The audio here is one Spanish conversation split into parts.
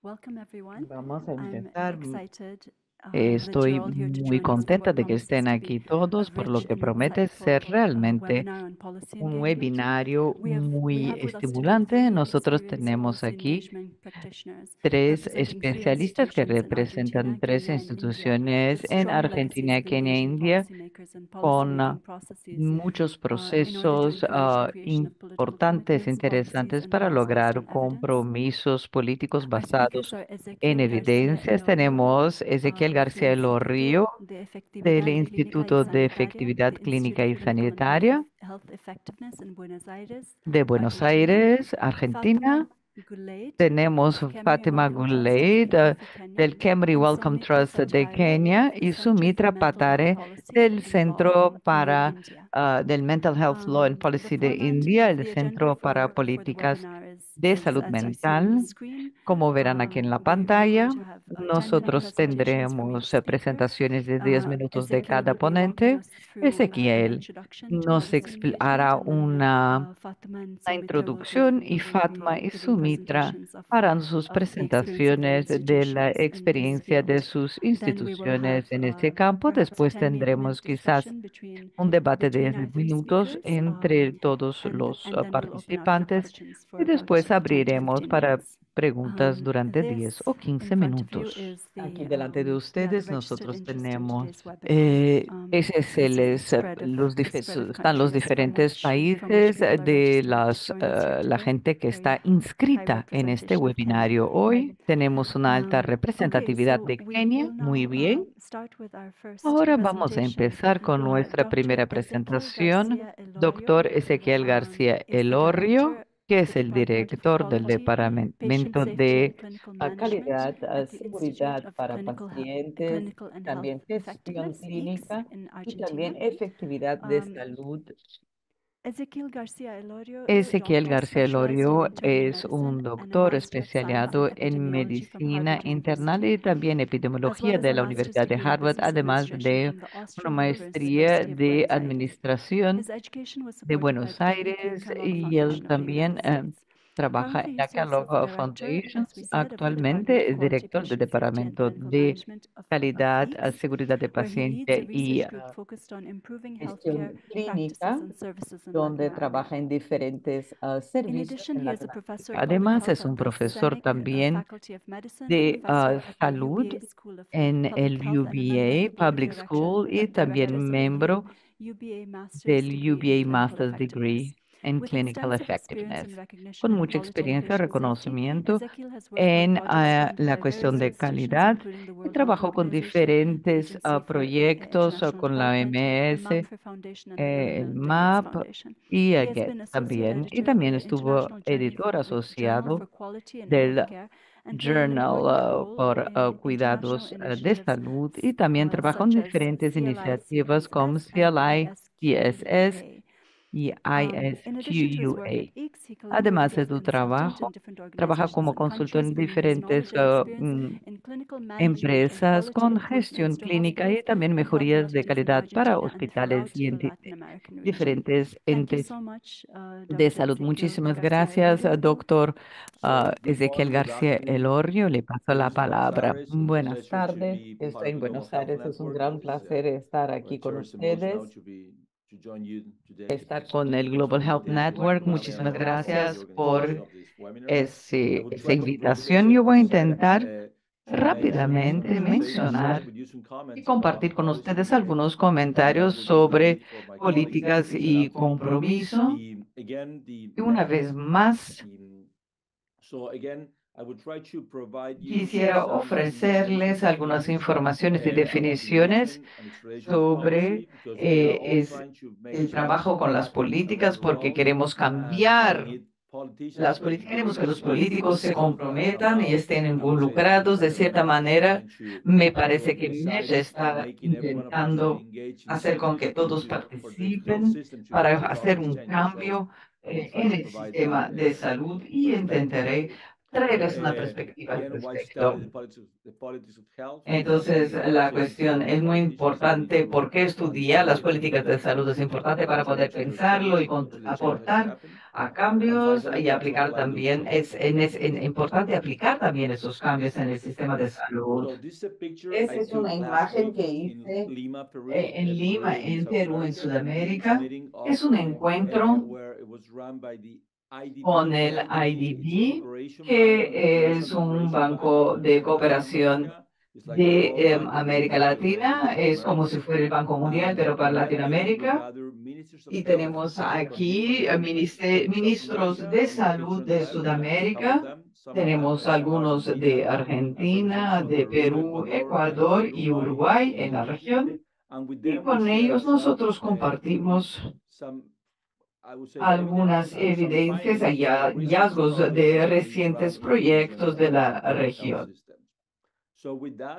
Vamos a empezar. Estoy muy contenta de que estén aquí todos, por lo que promete ser realmente un webinario muy estimulante. Nosotros tenemos aquí tres especialistas que representan tres instituciones en Argentina, Kenia e India, con muchos procesos importantes, interesantes para lograr compromisos políticos basados en evidencias. Tenemos Ezequiel García Elorrio del Instituto de Efectividad Clínica y Sanitaria de Buenos Aires, Argentina. Tenemos Fátima Gulleid del Kemri Wellcome Trust de Kenia y Sumitra Patare del Centro para del Mental Health Law and Policy de India, el Centro para Políticas de Salud Mental. Como verán aquí en la pantalla, nosotros tendremos presentaciones de 10 minutos de cada ponente. Ezequiel hará una introducción y Fatma y Sumitra harán sus presentaciones de la experiencia de sus instituciones en este campo. Después tendremos quizás un debate de 10 minutos entre todos los participantes y después abriremos para preguntas durante 10 o 15 minutos. Aquí delante de ustedes nosotros tenemos, ese es están los diferentes países de la gente que está inscrita en este webinario. Hoy tenemos una alta representatividad de Kenia. Muy bien. Ahora vamos a empezar con nuestra primera presentación. Doctor Ezequiel García Elorrio, que es el director del Departamento de Calidad, Seguridad para Pacientes, también gestión clínica y también efectividad de salud. Ezequiel García Elorrio es un doctor especializado en medicina internal y también epidemiología de la Universidad de Harvard, además de una maestría de administración de Buenos Aires, y él también trabaja en la Kellogg Foundation. Actualmente es director del Departamento de Calidad, Seguridad de Paciente y gestión clínica, donde trabaja en diferentes servicios en Latinoamérica. Además, es un profesor también de salud en el UBA Public School y también miembro del UBA Master's Degree en Clinical Effectiveness, con mucha experiencia y reconocimiento en la cuestión de calidad, y trabajó con diferentes proyectos con la OMS, el MAP y GET también. Y también estuvo editor asociado del Journal por Cuidados de Salud, y también trabajó en diferentes iniciativas como CLI, CSS y ISQUA. Además de su trabajo, trabaja como consultor en diferentes empresas con gestión clínica y también mejorías de calidad para hospitales y diferentes entes de salud. Muchísimas gracias, doctor Ezequiel García Elorrio. Le paso la palabra. Buenas tardes. Estoy en Buenos Aires. Es un gran placer estar aquí con ustedes, estar con el Global Health Network. Muchísimas gracias por esa invitación. Yo voy a intentar rápidamente mencionar y compartir con ustedes algunos comentarios sobre políticas y compromiso. Y una vez más, quisiera ofrecerles algunas informaciones y definiciones sobre el trabajo con las políticas, porque queremos cambiar las políticas. Queremos que los políticos se comprometan y estén involucrados de cierta manera. Me parece que MESH está intentando hacer con que todos participen para hacer un cambio en el sistema de salud, y intentaré traerles una perspectiva al respecto. Entonces, la cuestión es muy importante. ¿Por qué estudiar las políticas de salud? Es importante para poder pensarlo y aportar a cambios y aplicar también. Importante aplicar también esos cambios en el sistema de salud. Esa es una imagen que hice en Lima, en Perú, en Sudamérica. Es un encuentro con el IDB, que es un banco de cooperación de América Latina. Es como si fuera el Banco Mundial, pero para Latinoamérica. Y tenemos aquí ministros de salud de Sudamérica. Tenemos algunos de Argentina, de Perú, Ecuador y Uruguay en la región. Y con ellos nosotros compartimos algunas evidencias y hallazgos de recientes proyectos de la región.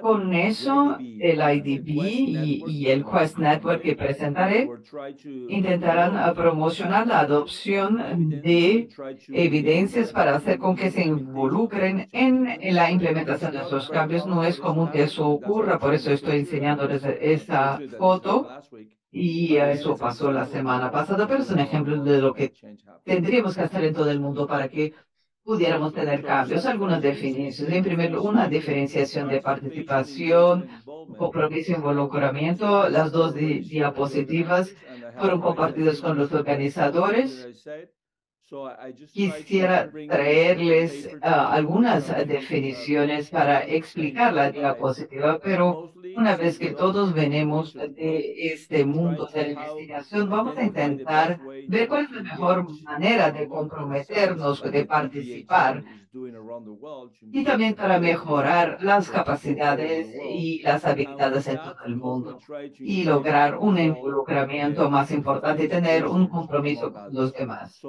Con eso, el IDB y el Quest Network que presentaré intentarán promocionar la adopción de evidencias para hacer con que se involucren en la implementación de esos cambios. No es común que eso ocurra, por eso estoy enseñándoles esta foto. Y eso pasó la semana pasada, pero es un ejemplo de lo que tendríamos que hacer en todo el mundo para que pudiéramos tener cambios. Algunas definiciones. En primer lugar, una diferenciación de participación, compromiso e involucramiento. Las dos diapositivas fueron compartidas con los organizadores. Quisiera traerles algunas definiciones para explicar la diapositiva, pero una vez que todos venimos de este mundo de la investigación, vamos a intentar ver cuál es la mejor manera de comprometernos, de participar y también para mejorar las capacidades y las habilidades en todo el mundo y lograr un involucramiento más importante y tener un compromiso con los demás.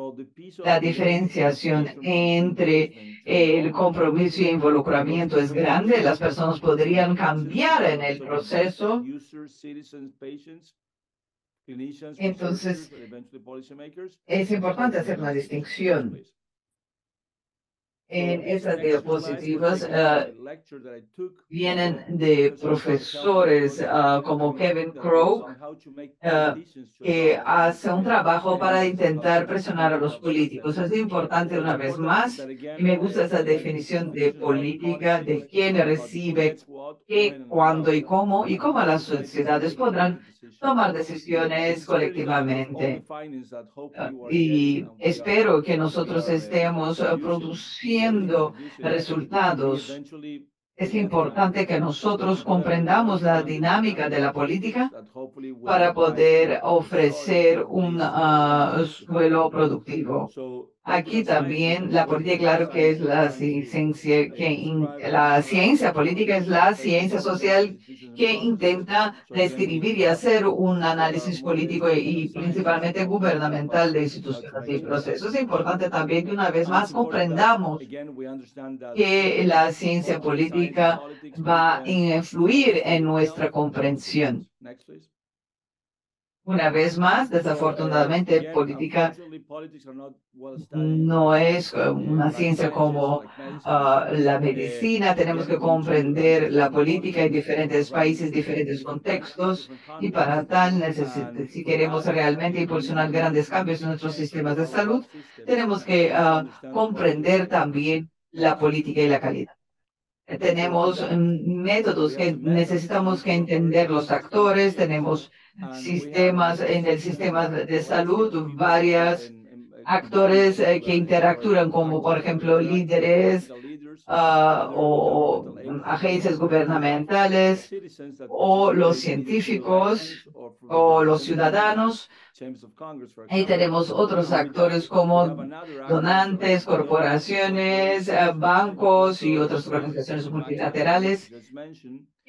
La diferenciación entre el compromiso y involucramiento es grande. Las personas podrían cambiar en el proceso. Entonces, es importante hacer una distinción. En esas diapositivas vienen de profesores como Kevin Crowe, que hace un trabajo para intentar presionar a los políticos. Es importante una vez más, y me gusta esa definición de política, de quién recibe qué, cuándo y cómo las sociedades podrán tomar decisiones colectivamente. Y espero que nosotros estemos produciendo resultados. Es importante que nosotros comprendamos la dinámica de la política para poder ofrecer un suelo productivo. Aquí también la política, claro que es la ciencia, la ciencia política es la ciencia social que intenta describir y hacer un análisis político y principalmente gubernamental de instituciones y procesos. Es importante también que una vez más comprendamos que la ciencia política va a influir en nuestra comprensión. Una vez más, desafortunadamente, política no es una ciencia como la medicina. Tenemos que comprender la política en diferentes países, diferentes contextos, y para tal, si queremos realmente impulsionar grandes cambios en nuestros sistemas de salud, tenemos que comprender también la política y la calidad. Tenemos métodos que necesitamos que entender los actores, tenemos sistemas en el sistema de salud, varios actores que interactúan como por ejemplo líderes o agencias gubernamentales o los científicos o los ciudadanos. Ahí tenemos otros actores como donantes, corporaciones, bancos y otras organizaciones multilaterales.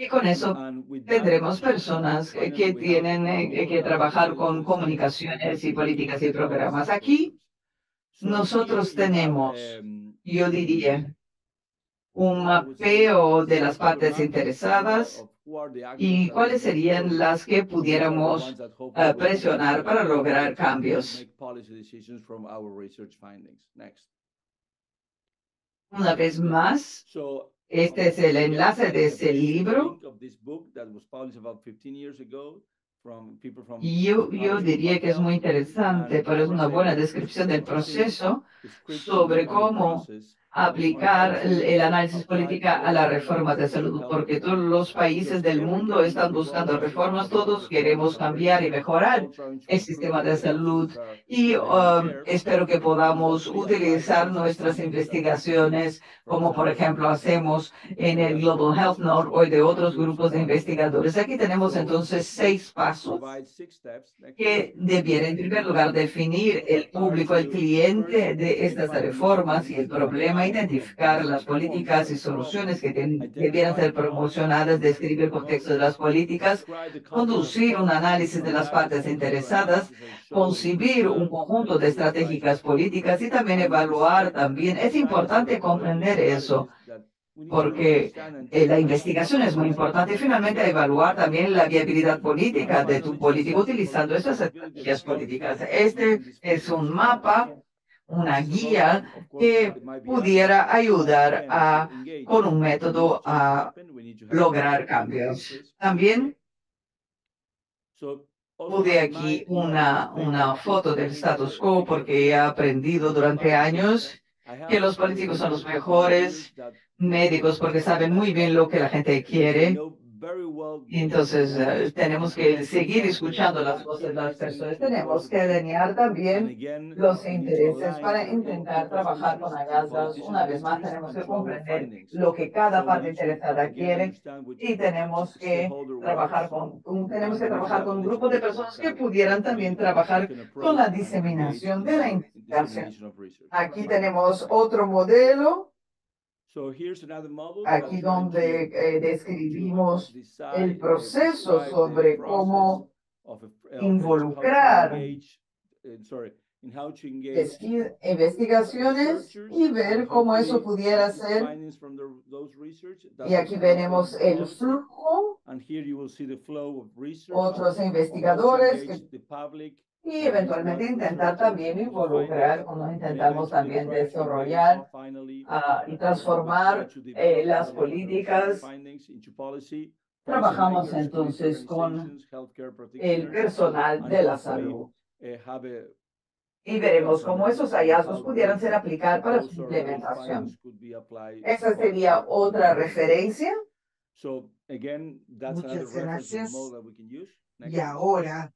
Y con eso tendremos personas que tienen que trabajar con comunicaciones y políticas y programas. Aquí nosotros tenemos, yo diría, un mapeo de las partes interesadas y cuáles serían las que pudiéramos presionar para lograr cambios. Una vez más, este es el enlace de ese libro. Y yo diría que es muy interesante, pero es una buena descripción del proceso sobre cómo aplicar el análisis política a la reforma de salud, porque todos los países del mundo están buscando reformas, todos queremos cambiar y mejorar el sistema de salud y espero que podamos utilizar nuestras investigaciones, como por ejemplo hacemos en el Global Health Node o de otros grupos de investigadores. Aquí tenemos entonces 6 pasos que debiera, en primer lugar, definir el público, el cliente de estas reformas y el problema, identificar las políticas y soluciones que debieran ser promocionadas, describir el contexto de las políticas, conducir un análisis de las partes interesadas, concebir un conjunto de estratégicas políticas y también evaluar también. Es importante comprender eso porque la investigación es muy importante y finalmente evaluar también la viabilidad política de tu política utilizando esas estrategias políticas. Este es un mapa, una guía que pudiera ayudar con un método a lograr cambios. También pude aquí una foto del status quo porque he aprendido durante años que los políticos son los mejores médicos porque saben muy bien lo que la gente quiere. Y entonces tenemos que seguir escuchando las voces de las personas. Tenemos que delinear también los intereses para intentar trabajar con hallazgos. Una vez más, tenemos que comprender lo que cada parte interesada quiere y tenemos que trabajar con un grupo de personas que pudieran también trabajar con la diseminación de la investigación. Aquí tenemos otro modelo. Aquí donde describimos el proceso sobre cómo involucrar investigaciones y ver cómo eso pudiera ser. Y aquí veremos el flujo, otros investigadores y eventualmente intentar también involucrar, cuando intentamos también desarrollar y transformar las políticas. Trabajamos entonces con el personal de la salud y veremos cómo esos hallazgos pudieran ser aplicados para su implementación. Esa sería otra referencia. Muchas gracias. Y ahora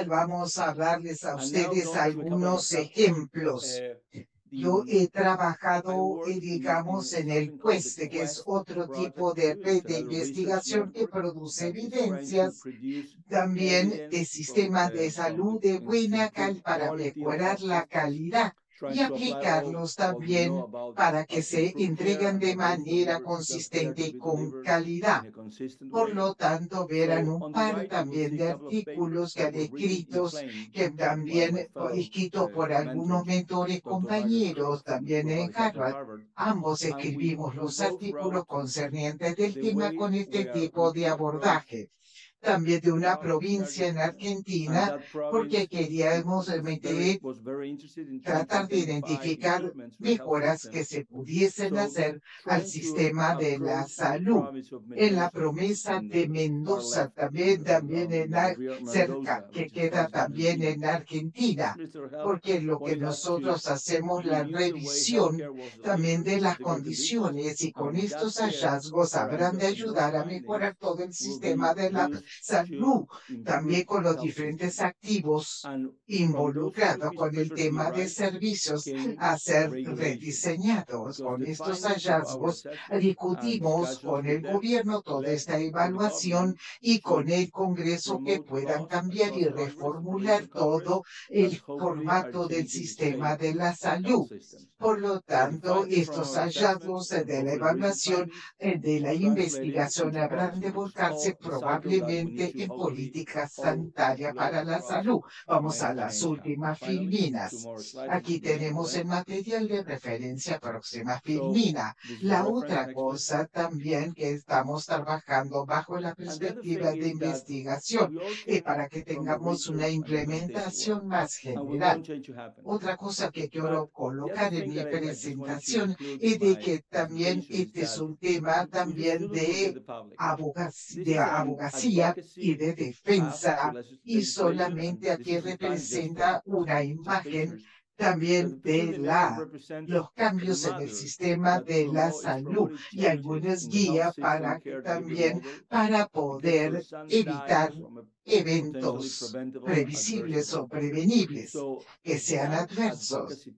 vamos a darles a ustedes algunos ejemplos. Yo he trabajado, digamos, en el QUEST, que es otro tipo de red de investigación que produce evidencias también de sistemas de salud de buena calidad para mejorar la calidad y aplicarlos también para que se entreguen de manera consistente y con calidad. Por lo tanto, verán un par también de artículos que han escritos, que también escritos por algunos mentores compañeros, también en Harvard. Ambos escribimos los artículos concernientes del tema con este tipo de abordaje. También de una provincia en Argentina, porque queríamos tratar de identificar mejoras que se pudiesen hacer al sistema de la salud. En la promesa de Mendoza, también cerca, que queda también en Argentina, porque lo que nosotros hacemos la revisión también de las condiciones y con estos hallazgos habrán de ayudar a mejorar todo el sistema de la salud, también con los diferentes activos involucrados con el tema de servicios a ser rediseñados. Con estos hallazgos discutimos con el gobierno toda esta evaluación y con el Congreso que puedan cambiar y reformular todo el formato del sistema de la salud. Por lo tanto, estos hallazgos de la evaluación de la investigación habrán de volcarse probablemente especialmente en política sanitaria para la salud. Vamos a las últimas filminas. Aquí tenemos el material de referencia próxima filmina. La otra cosa también que estamos trabajando bajo la perspectiva de investigación para que tengamos una implementación más general. Otra cosa que quiero colocar en mi presentación es de que también este es un tema también de abogacía y de defensa, y solamente aquí representa una imagen también de los cambios en el sistema de la salud y algunas guías para poder evitar eventos previsibles o prevenibles que sean adversos,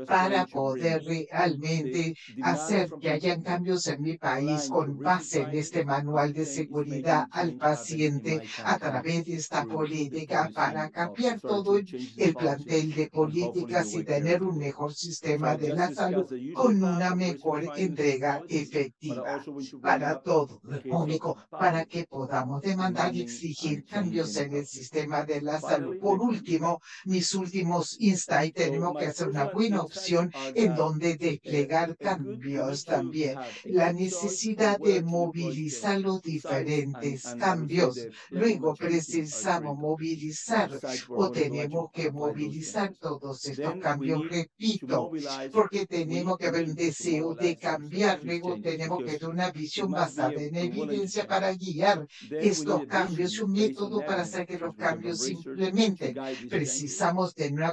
para poder realmente hacer que hayan cambios en mi país con base en este manual de seguridad al paciente a través de esta política, para cambiar todo el plantel de políticas y tener un mejor sistema de la salud con una mejor entrega efectiva para todo el público, para que podamos demandar y exigir cambios en el sistema de la salud. Por último, mis últimos insights, tenemos que hacer una buena opción en donde desplegar cambios también. La necesidad de movilizar los diferentes cambios. Luego precisamos movilizar o tenemos que movilizar todos estos cambios, repito, porque tenemos que ver un deseo de cambiar. Luego tenemos que tener una visión basada en evidencia para guiar estos cambios y un método para hacer que los cambios se implementen. Precisamos tener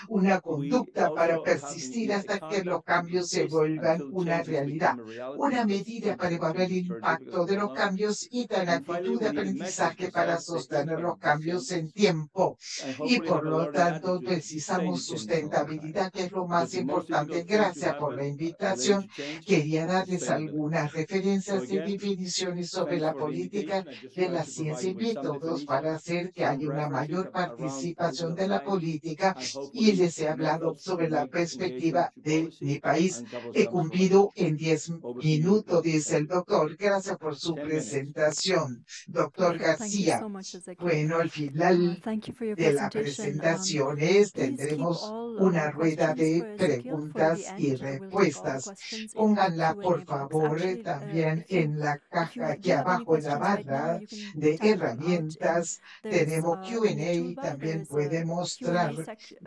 una conducta para persistir hasta que los cambios se vuelvan una realidad. Una medida para evaluar el impacto de los cambios y la actitud de aprendizaje para sostener los cambios en tiempo. Y por lo tanto, precisamos sustentabilidad, que es lo más importante. Gracias por la invitación. Quería darles algunas referencias y definiciones sobre la política de la ciencia y métodos para hacer que haya una mayor participación de la política, y les he hablado sobre la perspectiva de mi país. He cumplido en 10 minutos, dice el doctor. Gracias por su presentación, doctor García. Bueno, al final de la presentación tendremos una rueda de preguntas y respuestas. Pónganla, por favor, también en la caja aquí abajo, en la barra de herramientas. Tenemos Q&A, también puede mostrar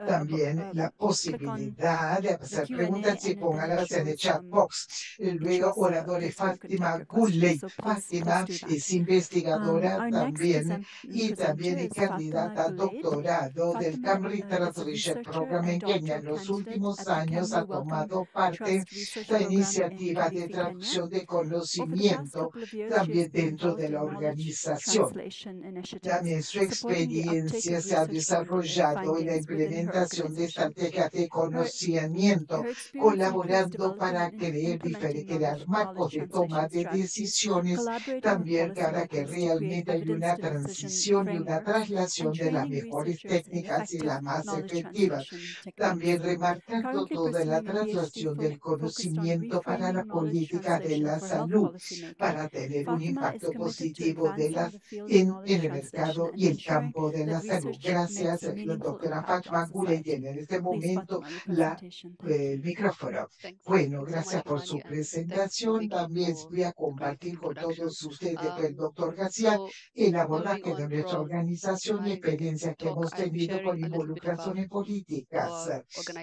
también la posibilidad de hacer preguntas y pónganlas en el chat box. Luego, oradores, Fátima Guley. Fátima es investigadora también y también es candidata al doctorado del Cambridge Research Program en Kenia. En los últimos años ha tomado parte en la iniciativa de traducción de conocimiento también dentro de la organización. También su experiencia se ha desarrollado en la implementación de estrategias de conocimiento, colaborando para crear marcos de toma de decisiones, también para que realmente haya una transición y una traslación de las mejores técnicas y las más efectivas. También remarcando toda la traslación del conocimiento para la política de la salud, para tener un impacto positivo en el mercado y el campo de la salud. Gracias, la doctora Fátima Guley tiene en este momento el micrófono. Bueno, gracias por su presentación. También voy a compartir con todos ustedes, el doctor García, el abordaje de nuestra organización y experiencias que hemos tenido con involucraciones políticas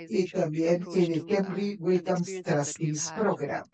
y también en el Cambridge Wellcome Trustees Program.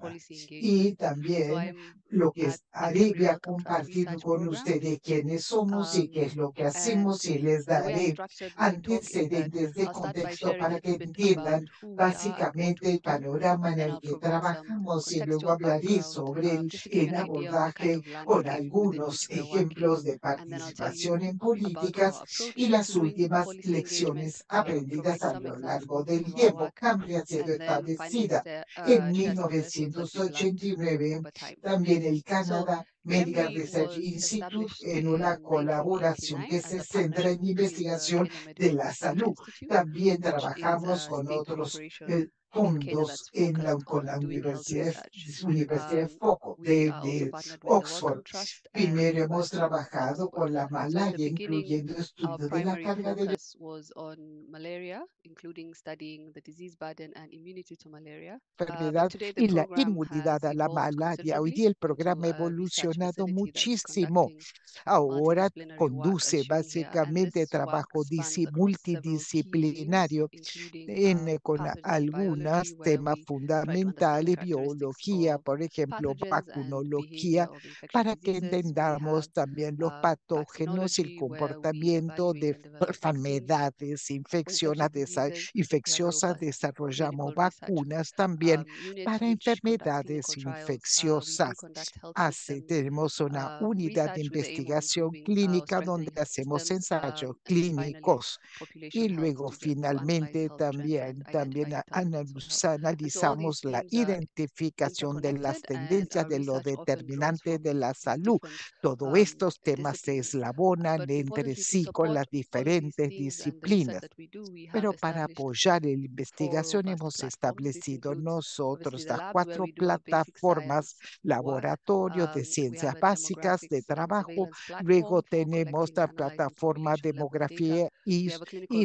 Y también lo que haré, voy a compartir con ustedes quiénes somos y qué es lo que hacemos, y les daré antecedentes de contexto para que entiendan básicamente el panorama en el que trabajamos, y luego hablaré sobre el abordaje con algunos ejemplos de participación en políticas y las últimas lecciones aprendidas a lo largo del tiempo. Cambridge ha sido establecida en 1989, también el Canada Medical Research Institute, en una colaboración que se centra en investigación de la salud. También trabajamos con otros fondos con la Universidad de Foco de Oxford. Primero hemos trabajado con la malaria, incluyendo estudio de la carga de enfermedad y la inmunidad a la malaria. Hoy día el programa ha evolucionado muchísimo. Ahora conduce básicamente trabajo multidisciplinario con algunos temas fundamentales, biología, por ejemplo, vacunología, para que entendamos también los patógenos y el comportamiento de enfermedades infecciosas. Desarrollamos vacunas también para enfermedades infecciosas. Tenemos una unidad de investigación clínica donde hacemos ensayos clínicos y luego finalmente también analizamos la identificación de las tendencias de lo determinante de la salud. Todos estos temas se eslabonan entre sí con las diferentes disciplinas. Pero para apoyar la investigación hemos establecido nosotros las 4 plataformas: laboratorios de ciencias básicas de trabajo, luego tenemos la plataforma demografía y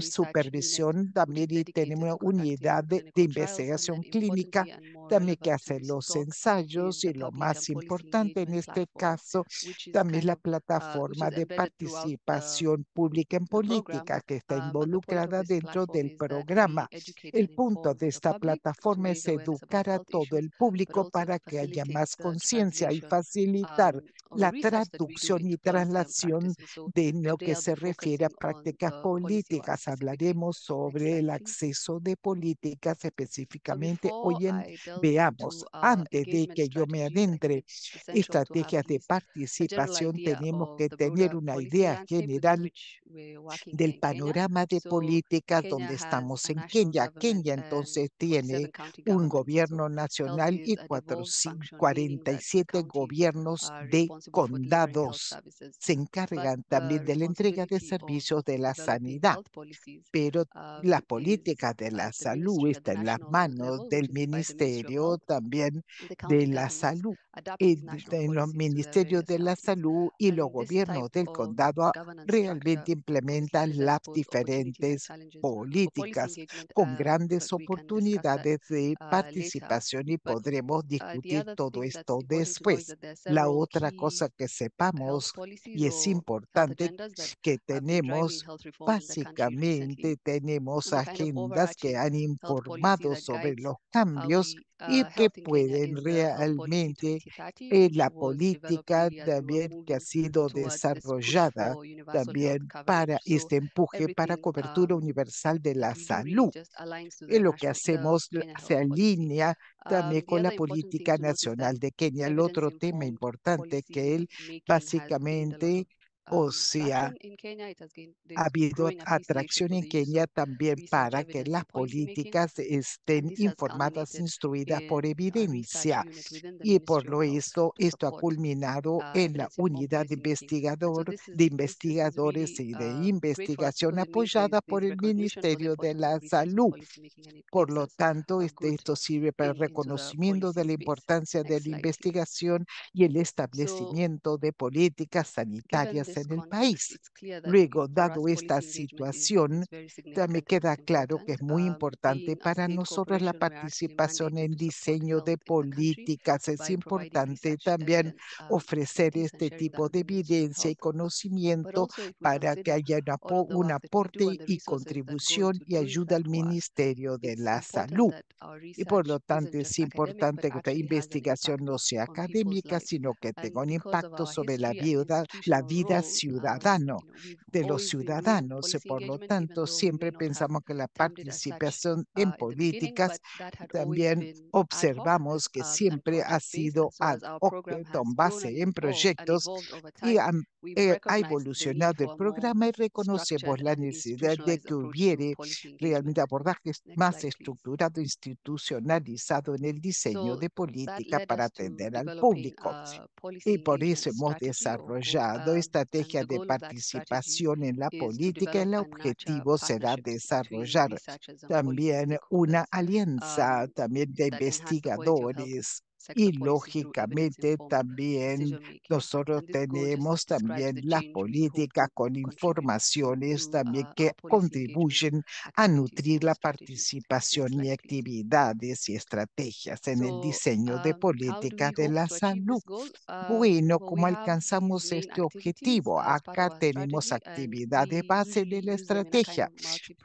supervisión también, y tenemos una unidad de investigación clínica también que hace los ensayos, y lo más importante en este caso también la plataforma de participación pública en política que está involucrada dentro del programa. El punto de esta plataforma es educar a todo el público para que haya más conciencia y facilitar la traducción y traslación de lo que se refiere a prácticas políticas. Hablaremos sobre el acceso de políticas específicamente veamos, antes de que yo me adentre estrategias de participación, tenemos que tener una idea general del panorama de políticas donde estamos en Kenia. Kenia entonces tiene un gobierno nacional y 47 gobiernos de condados. Se encargan también de la entrega de servicios de la sanidad, pero la política de la salud está en las manos del Ministerio también de la Salud. En los ministerios de la salud y los gobiernos del condado realmente implementan las diferentes políticas con grandes oportunidades de participación, y podremos discutir todo esto después. La otra cosa que sepamos, y es importante, que tenemos agendas que han informado sobre los cambios y que pueden realmente la política también que ha sido desarrollada también para este empuje para cobertura universal de la salud. Y lo que hacemos se alinea también con la política nacional de Kenia. El otro tema importante que él básicamente, o sea, ha habido atracción en Kenia también para que las políticas estén informadas, instruidas por evidencia. Y por lo esto ha culminado en la unidad de investigadores y de investigación apoyada por el Ministerio de la Salud. Por lo tanto, esto sirve para el reconocimiento de la importancia de la investigación y el establecimiento de políticas sanitarias en el país. Luego, dado esta situación, me queda claro que es muy importante para nosotros la participación en diseño de políticas. Es importante también ofrecer este tipo de evidencia y conocimiento para que haya un aporte y contribución y ayuda al Ministerio de la Salud. Y por lo tanto es importante que esta investigación no sea académica, sino que tenga un impacto sobre la vida ciudadana de los ciudadanos. Y por lo tanto, siempre pensamos que la participación en políticas también observamos que siempre ha sido ad hoc, con base en proyectos, y ha evolucionado el programa, y reconocemos la necesidad de que hubiere realmente abordajes más estructurado, institucionalizado en el diseño de política para atender al público. Y por eso hemos desarrollado estrategias estrategia de participación en la política, el objetivo será desarrollar también una alianza también de investigadores. Y lógicamente también nosotros tenemos también las políticas con informaciones también que contribuyen a nutrir la participación y actividades y estrategias en el diseño de políticas de la salud. Bueno, ¿cómo alcanzamos este objetivo? Acá tenemos actividades base de la estrategia.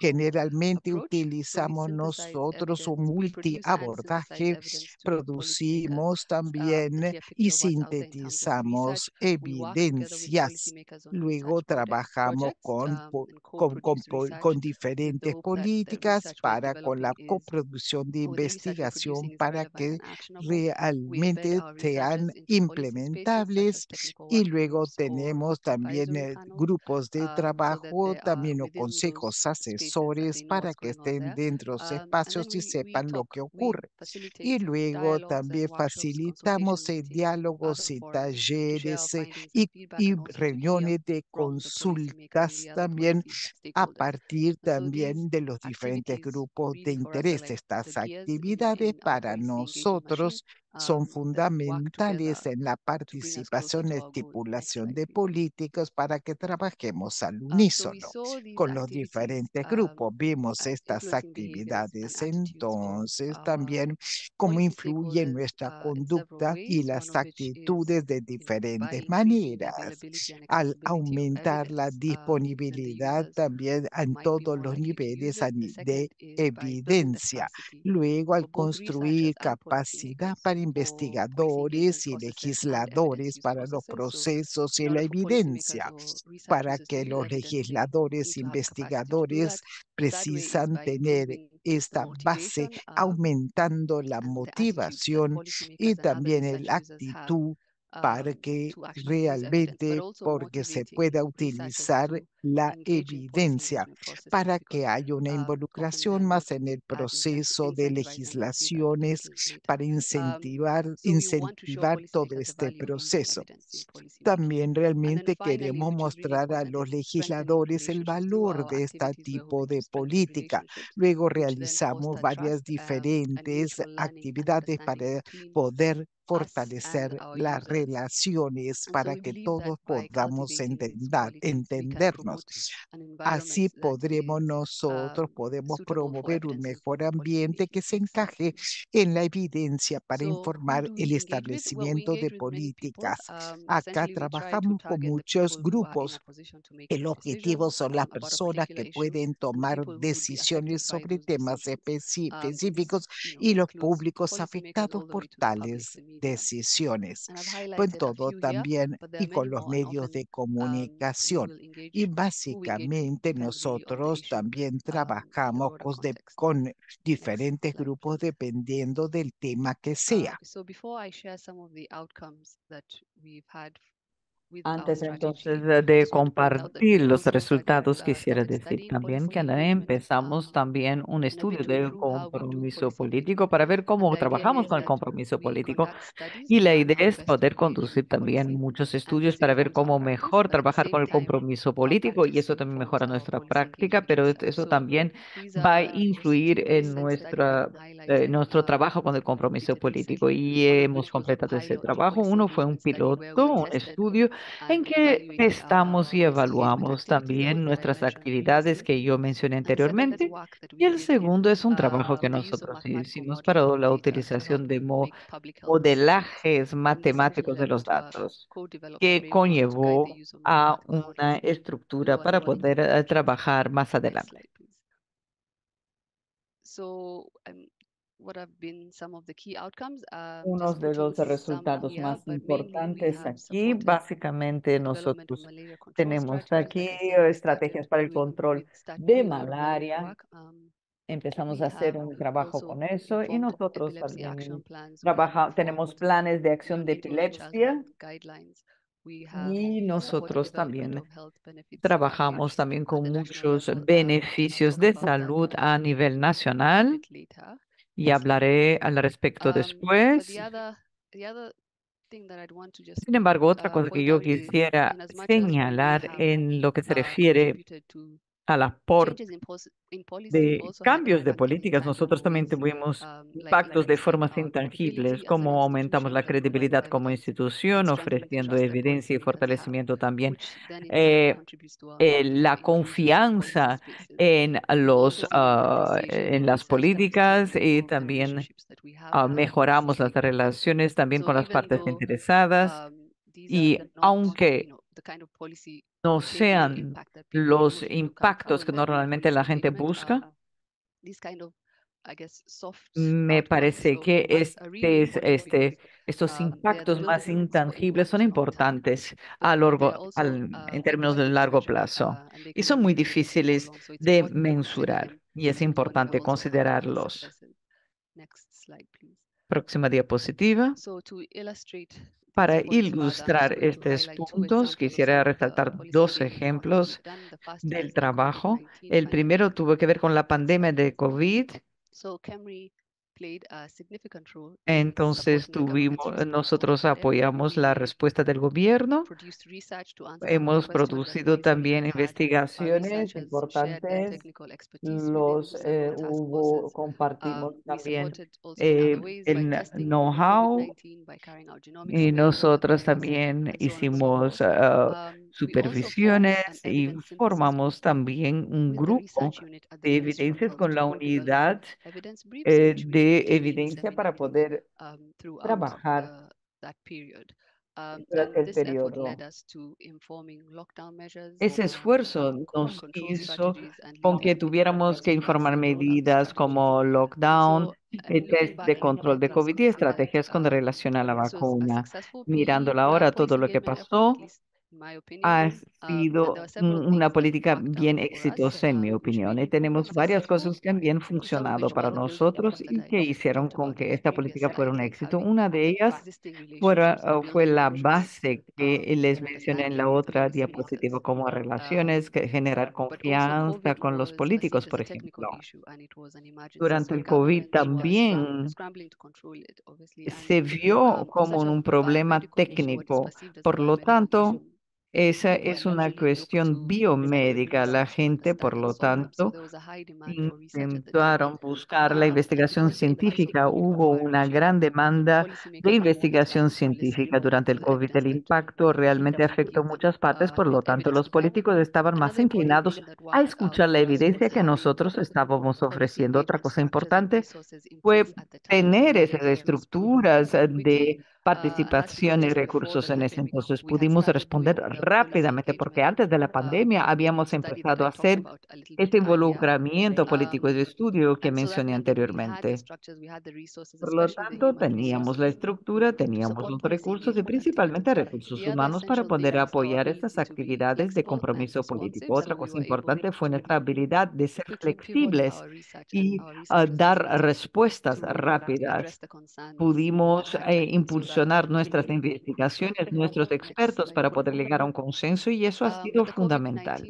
Generalmente utilizamos nosotros un multiabordaje, producimos también y sintetizamos evidencias. Luego trabajamos con diferentes políticas para con la coproducción de investigación para que realmente sean implementables y luego tenemos también grupos de trabajo, también o consejos asesores para que estén dentro de los espacios y sepan lo que ocurre. Y luego también facilitamos diálogos y talleres y reuniones de consultas también a partir también de los diferentes grupos de interés. Estas actividades para nosotros son fundamentales en la participación y estipulación de políticas para que trabajemos al unísono con los diferentes grupos. Vimos estas actividades entonces también cómo influye en nuestra conducta y las actitudes de diferentes maneras al aumentar la disponibilidad también en todos los niveles de evidencia. Luego, al construir capacidad para investigadores y legisladores para los procesos y la evidencia, para que los legisladores, investigadores precisan tener esta base aumentando la motivación y también la actitud para que realmente, porque se pueda utilizar la evidencia para que haya una involucración más en el proceso de legislaciones para incentivar todo este proceso. También realmente queremos mostrar a los legisladores el valor de este tipo de política. Luego realizamos varias diferentes actividades para poder fortalecer las relaciones para que todos podamos entendernos. Así podemos promover un mejor ambiente que se encaje en la evidencia para informar el establecimiento de políticas. Acá trabajamos con muchos grupos. El objetivo son las personas que pueden tomar decisiones sobre temas específicos y los públicos afectados por tales decisiones. Pues todo también y con los medios de comunicación. Y básicamente nosotros también trabajamos con diferentes grupos dependiendo del tema que sea. Antes entonces de compartir los resultados, quisiera decir también que empezamos también un estudio del compromiso político para ver cómo trabajamos con el compromiso político. Y la idea es poder conducir también muchos estudios para ver cómo mejor trabajar con el compromiso político y eso también mejora nuestra práctica, pero eso también va a influir en nuestro trabajo con el compromiso político y hemos completado ese trabajo. Uno fue un piloto, un estudio en que testamos y evaluamos también nuestras actividades que yo mencioné anteriormente. Y el segundo es un trabajo que nosotros hicimos para la utilización de modelajes matemáticos de los datos, que conllevó a una estructura para poder trabajar más adelante. Uno de los resultados más importantes aquí, básicamente nosotros tenemos aquí estrategias para el control de malaria. Empezamos a hacer un trabajo con eso y nosotros también tenemos planes de acción de epilepsia y nosotros también trabajamos también con muchos beneficios de salud a nivel nacional y hablaré al respecto después. Sin embargo, otra cosa que yo quisiera señalar en lo que se refiere al aporte de cambios de políticas, nosotros también tuvimos impactos de formas intangibles, como aumentamos la credibilidad como institución, ofreciendo evidencia y fortalecimiento también la confianza en en las políticas y también mejoramos las relaciones también con las partes interesadas y aunque no sean los impactos que normalmente la gente busca, me parece que estos impactos más intangibles son importantes en términos de largo plazo y son muy difíciles de mensurar y es importante considerarlos. Próxima diapositiva. Para ilustrar estos puntos, quisiera resaltar dos ejemplos del trabajo. El primero tuvo que ver con la pandemia de COVID. Entonces nosotros apoyamos la respuesta del gobierno. Hemos producido también investigaciones importantes. Compartimos también el know-how y nosotros también hicimos supervisiones y formamos también un grupo de evidencias con la unidad de evidencia para poder trabajar durante el periodo. Ese esfuerzo nos hizo con que tuviéramos que informar medidas como lockdown, test de control de COVID y estrategias con relación a la vacuna. Mirándola ahora, todo lo que pasó ha sido una política bien exitosa, en mi opinión. Y tenemos varias cosas que han bien funcionado para nosotros y que hicieron con que esta política fuera un éxito. Una de ellas fue la base que les mencioné en la otra diapositiva, como relaciones, que generar confianza con los políticos, por ejemplo. Durante el COVID también se vio como un problema técnico. Por lo tanto, esa es una cuestión biomédica. La gente, por lo tanto, intentaron buscar la investigación científica. Hubo una gran demanda de investigación científica durante el COVID. El impacto realmente afectó muchas partes, por lo tanto, los políticos estaban más inclinados a escuchar la evidencia que nosotros estábamos ofreciendo. Otra cosa importante fue tener esas estructuras de participación y recursos en ese entonces. Pudimos responder rápidamente porque antes de la pandemia habíamos empezado a hacer este involucramiento político y de estudio que mencioné anteriormente. Por lo tanto, teníamos la estructura, teníamos los recursos y principalmente recursos humanos para poder apoyar estas actividades de compromiso político. Otra cosa importante fue nuestra habilidad de ser flexibles y dar respuestas rápidas. Pudimos impulsionar nuestras investigaciones, nuestros expertos para poder llegar a un consenso y eso ha sido fundamental.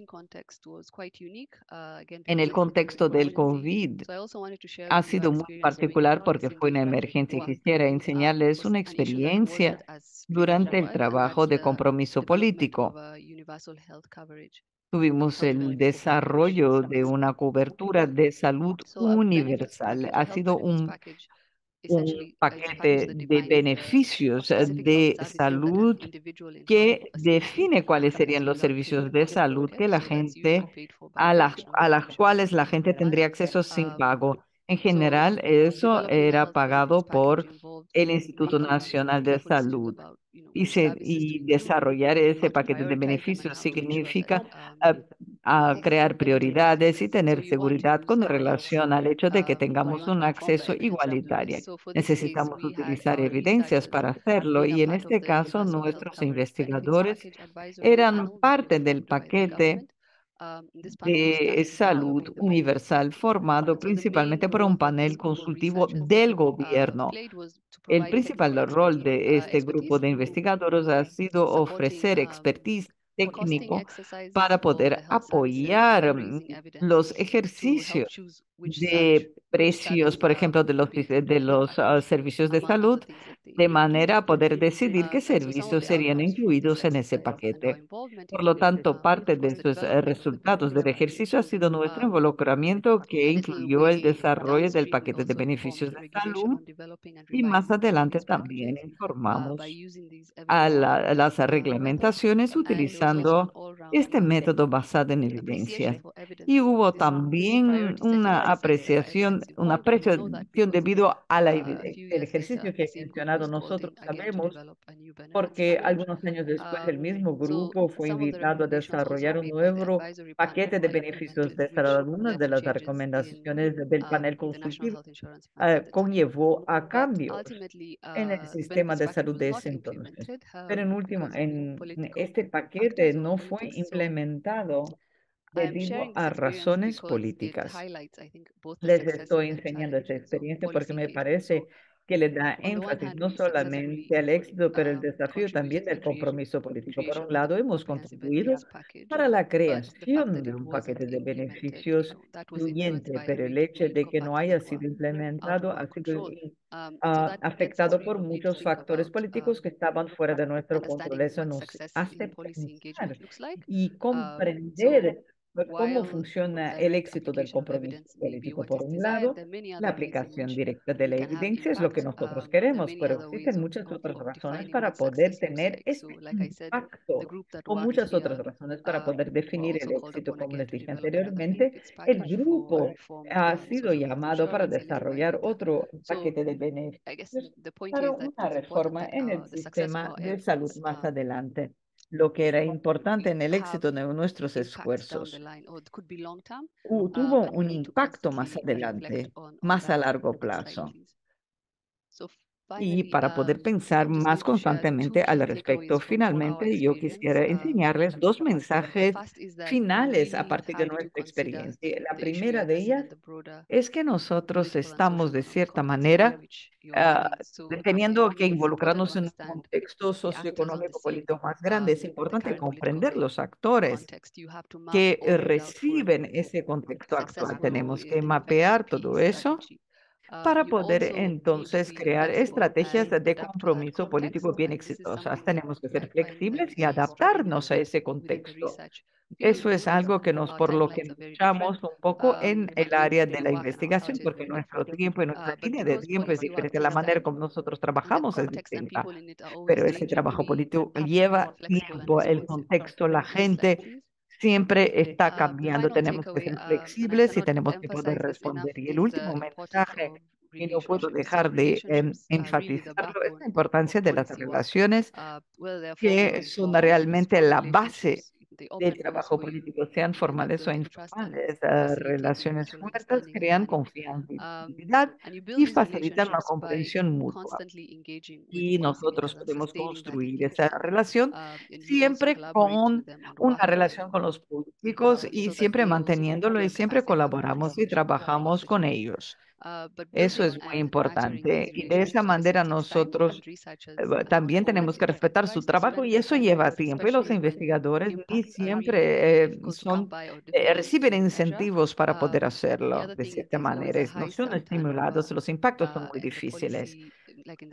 En el contexto del COVID, ha sido muy particular porque fue una emergencia y quisiera enseñarles una experiencia durante el trabajo de compromiso político. Tuvimos el desarrollo de una cobertura de salud universal. Ha sido un paquete de beneficios de salud que define cuáles serían los servicios de salud que la gente, a las cuales la gente tendría acceso sin pago. En general, eso era pagado por el Instituto Nacional de Salud. Y desarrollar ese paquete de beneficios significa ah, crear prioridades y tener seguridad con relación al hecho de que tengamos un acceso igualitario. Necesitamos utilizar evidencias para hacerlo y en este caso nuestros investigadores eran parte del paquete de salud universal formado principalmente por un panel consultivo del gobierno. El principal rol de este grupo de investigadores ha sido ofrecer expertise técnico para poder apoyar los ejercicios de precios, por ejemplo, de los servicios de salud, de manera a poder decidir qué servicios serían incluidos en ese paquete. Por lo tanto, parte de sus resultados del ejercicio ha sido nuestro involucramiento, que incluyó el desarrollo del paquete de beneficios de salud, y más adelante también informamos a las reglamentaciones utilizando este método basado en evidencias. Y hubo también una apreciación debido a la evidencia. El ejercicio que he mencionado nosotros sabemos, porque algunos años después el mismo grupo fue invitado a desarrollar un nuevo paquete de beneficios de salud. Algunas de las recomendaciones del panel consultivo conllevó a cambios en el sistema de salud de ese entonces. Pero en este paquete no fue implementado debido a razones políticas. Les estoy enseñando esta experiencia porque me parece que le da énfasis no solamente al éxito, pero el desafío también del compromiso político. Por un lado, hemos contribuido para la creación de un paquete de beneficios incluyente, pero el hecho de que no haya sido implementado ha sido afectado por muchos factores políticos que estaban fuera de nuestro control. Eso nos hace pensar y comprender cómo funciona el éxito del compromiso político. Por un lado, la aplicación directa de la evidencia es lo que nosotros queremos, pero existen muchas otras razones para poder tener este impacto, o muchas otras razones para poder definir el éxito. Como les dije anteriormente, el grupo ha sido llamado para desarrollar otro paquete de beneficios para una reforma en el sistema de salud más adelante, lo que era importante en el éxito de nuestros esfuerzos. Tuvo un impacto más adelante, más a largo plazo. Y para poder pensar más constantemente al respecto, finalmente yo quisiera enseñarles dos mensajes finales a partir de nuestra experiencia. La primera de ellas es que nosotros estamos de cierta manera ah, teniendo que involucrarnos en un contexto socioeconómico político más grande. Es importante comprender los actores que reciben ese contexto actual. Tenemos que mapear todo eso para poder entonces crear estrategias de compromiso político bien exitosas. Tenemos que ser flexibles y adaptarnos a ese contexto. Eso es algo que por lo que luchamos un poco en el área de la investigación, porque nuestro tiempo y nuestra línea de tiempo es diferente. La manera como nosotros trabajamos es distinta, pero ese trabajo político lleva tiempo, el contexto, la gente siempre está cambiando. Tenemos que ser flexibles y tenemos que poder responder. Y el último mensaje, y no puedo dejar de enfatizarlo, es la importancia de las relaciones, que son realmente la base del trabajo político, sean formales o informales. Relaciones fuertes crean confianza y credibilidad y facilitan la comprensión mutua. Y nosotros podemos construir esa relación siempre con una relación con los políticos y siempre manteniéndolo, y siempre colaboramos y trabajamos con ellos. Eso es muy importante. Y de esa manera nosotros también tenemos que respetar su trabajo, y eso lleva tiempo. Y los investigadores ni siempre reciben incentivos para poder hacerlo de cierta manera. No son estimulados, los impactos son muy difíciles.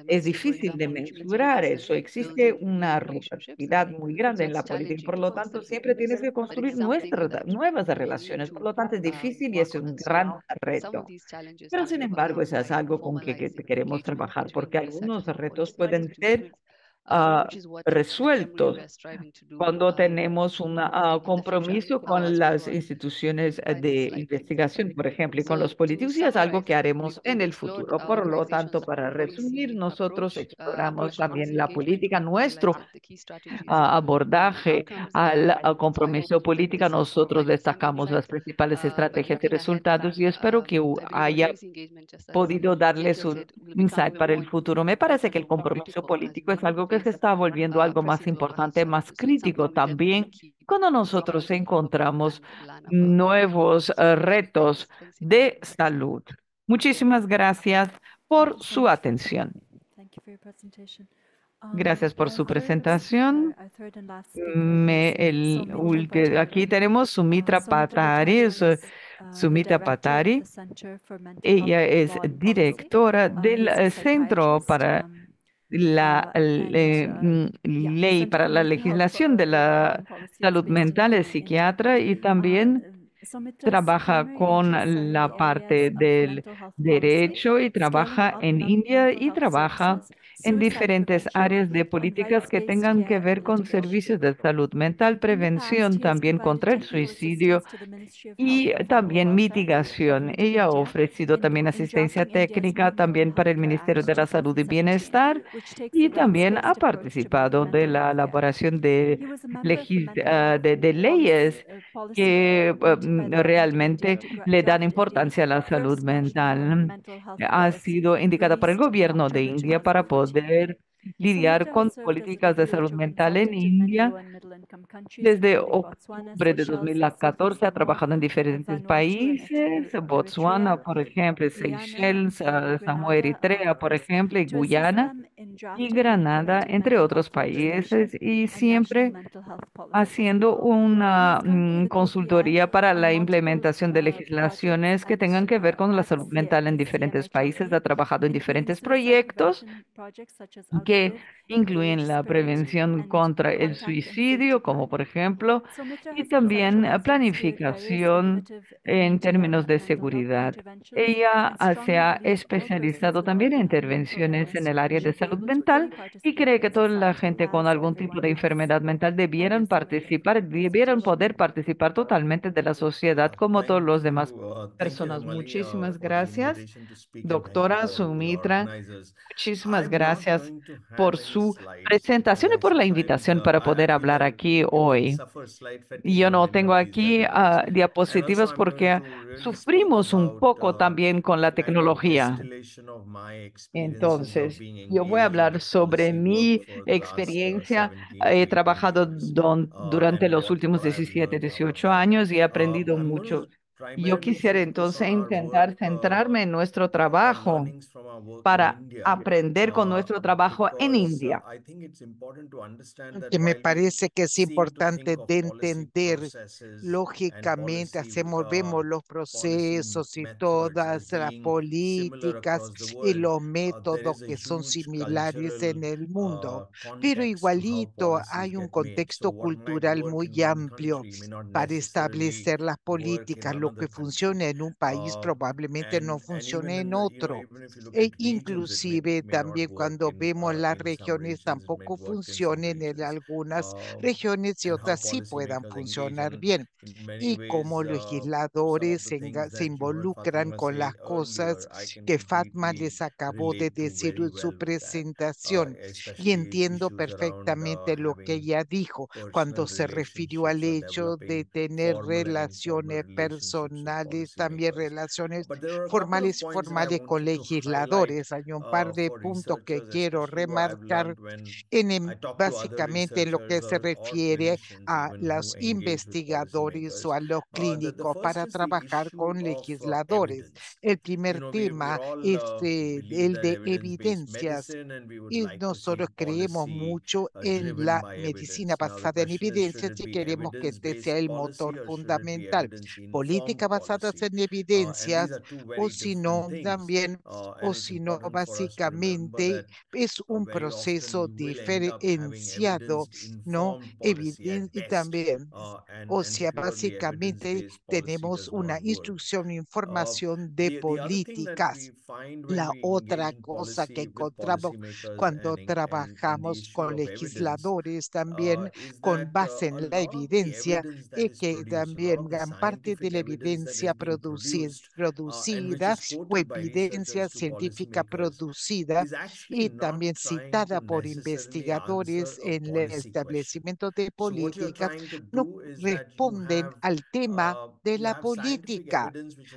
Es difícil de mensurar eso. Existe una rotatividad muy grande en la política. Por lo tanto, siempre tienes que construir nuevas relaciones. Por lo tanto, es difícil y es un gran reto. Pero sin embargo, eso es algo con que queremos trabajar, porque algunos retos pueden ser resueltos cuando tenemos un compromiso con las instituciones de investigación, por ejemplo, y con los políticos, y es algo que haremos en el futuro. Por lo tanto, para resumir, nosotros exploramos también la política, nuestro abordaje al compromiso político. Nosotros destacamos las principales estrategias y resultados, y espero que haya podido darles un insight para el futuro. Me parece que el compromiso político es algo que se está volviendo algo más importante, más crítico también, cuando nosotros encontramos nuevos retos de salud. Muchísimas gracias por su atención. Gracias por su presentación. Aquí tenemos Sumitra Patari, Sumita Patari. Ella es directora del Centro para la Ley para la Legislación de la Salud Mental, es psiquiatra y también trabaja con la parte del derecho y trabaja en India y trabaja en diferentes áreas de políticas que tengan que ver con servicios de salud mental, prevención también contra el suicidio y también mitigación. Ella ha ofrecido también asistencia técnica también para el Ministerio de la Salud y Bienestar y también ha participado de la elaboración de, de leyes que realmente le dan importancia a la salud mental. Ha sido indicada por el gobierno de India para poder lidiar con políticas de salud mental en India. Desde octubre de 2014 ha trabajado en diferentes países, Botswana, por ejemplo, Seychelles, Samoa Eritrea, por ejemplo, y Guyana y Granada, entre otros países, y siempre haciendo una consultoría para la implementación de legislaciones que tengan que ver con la salud mental en diferentes países. Ha trabajado en diferentes proyectos que incluyen la prevención contra el suicidio, como por ejemplo, y también planificación en términos de seguridad. Ella se ha especializado también en intervenciones en el área de salud mental y cree que toda la gente con algún tipo de enfermedad mental debieran participar, debieran poder participar totalmente de la sociedad como todos los demás personas. Muchísimas gracias, doctora Sumitra. Muchísimas gracias por su presentación y por la invitación para poder hablar aquí hoy. Y yo no tengo aquí diapositivas porque sufrimos un poco también con la tecnología. Entonces, yo voy a hablar sobre mi experiencia. He trabajado durante los últimos 17, 18 años y he aprendido mucho. Yo quisiera entonces intentar centrarme en nuestro trabajo para aprender con nuestro trabajo en India. Que me parece que es importante de entender lógicamente, vemos los procesos y todas las políticas y los métodos que son similares en el mundo, pero igualito hay un contexto cultural muy amplio para establecer las políticas. Lo que funciona en un país probablemente no funcione en otro. E inclusive también cuando vemos las regiones tampoco funcionen en algunas regiones y otras sí puedan funcionar bien. Y como legisladores se involucran con las cosas que Fatma les acabó de decir en su presentación. Y entiendo perfectamente lo que ella dijo cuando se refirió al hecho de tener relaciones personales, también relaciones formales y formales con legisladores. Hay un par de puntos que quiero remarcar básicamente en lo que se refiere a los investigadores o a los clínicos para trabajar con legisladores. El primer tema es el de evidencias. Y nosotros creemos mucho en la medicina basada en evidencias y queremos que este sea el motor fundamental. Política basadas en evidencias o si no, también, o si no, básicamente es un proceso diferenciado, ¿no? Y también, o sea, básicamente tenemos una instrucción e información de políticas. La otra cosa que encontramos cuando trabajamos con legisladores también con base en la evidencia es que también gran parte de la evidencia producida o evidencia científica producida y también citada por investigadores en el establecimiento de políticas no responden al tema de la política.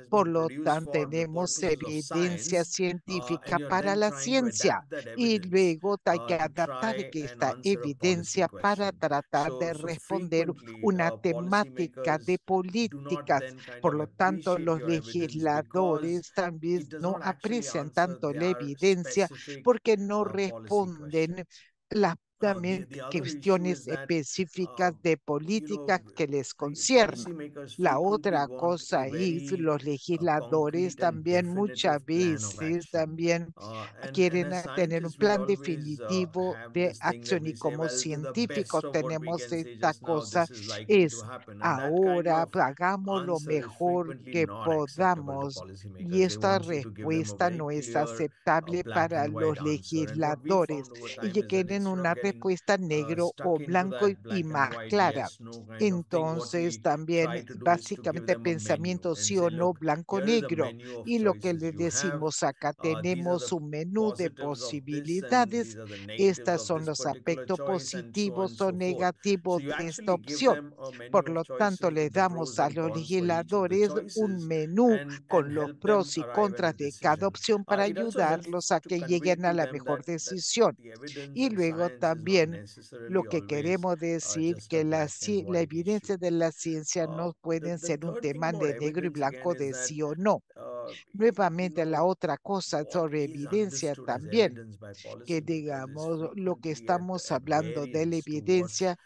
Por lo tanto, tenemos evidencia científica para la ciencia y luego hay que adaptar que esta evidencia para tratar de responder una temática de políticas. Por lo tanto, los legisladores también no aprecian tanto la evidencia porque no responden las también The other issue cuestiones is that, específicas de política que les conciernan. policymakers La frequently otra want a cosa es very los legisladores concrete and también muchas definitive plan of veces action. también And quieren as tener un scientists, we plan always definitivo have de this thing that acción y we say, como well, to the best científicos of what we tenemos can say esta just now, cosa, this is likely to es happen. And that kind ahora of hagamos lo answer is mejor frequently que not acceptable to podamos. Y policymakers. They esta want you to give them a respuesta very no es clear, aceptable black para and white los answer. And what we've legisladores found over y time que is that quieren instead una of getting respuesta negro stuck o into blanco that y black and más white clara. yes no kind of thing, what Entonces we también try to do is to give básicamente them a menu pensamiento and sí say, o no, look, blanco here is a negro. menu of Y lo que choices le you have. decimos acá, These are tenemos the un menú de positives of this, and posibilidades. these are the negatives Estas of son this los particular aspectos choice, and so on positivos and o so forth. So negativos you de esta actually give opción. them a menu Por of lo tanto, choices les with the damos pros a and los cons for each of the legisladores un choices, menú and con los help them pros y arrive at a contras de cada decision. opción para It also helps ayudarlos a to que convey lleguen a to la them mejor that decisión. the evidence Y and luego science is not también lo necessarily que always queremos decir just a que black and la white issue. evidencia de la ciencia Uh, no pueden the ser un third thing tema about de negro y evidence again blanco is de that, sí o no. uh, Nuevamente, la otra cosa what sobre is evidencia understood as también, evidence by que policymakers is digamos, lo que frequently estamos at hablando de la variance to what evidencia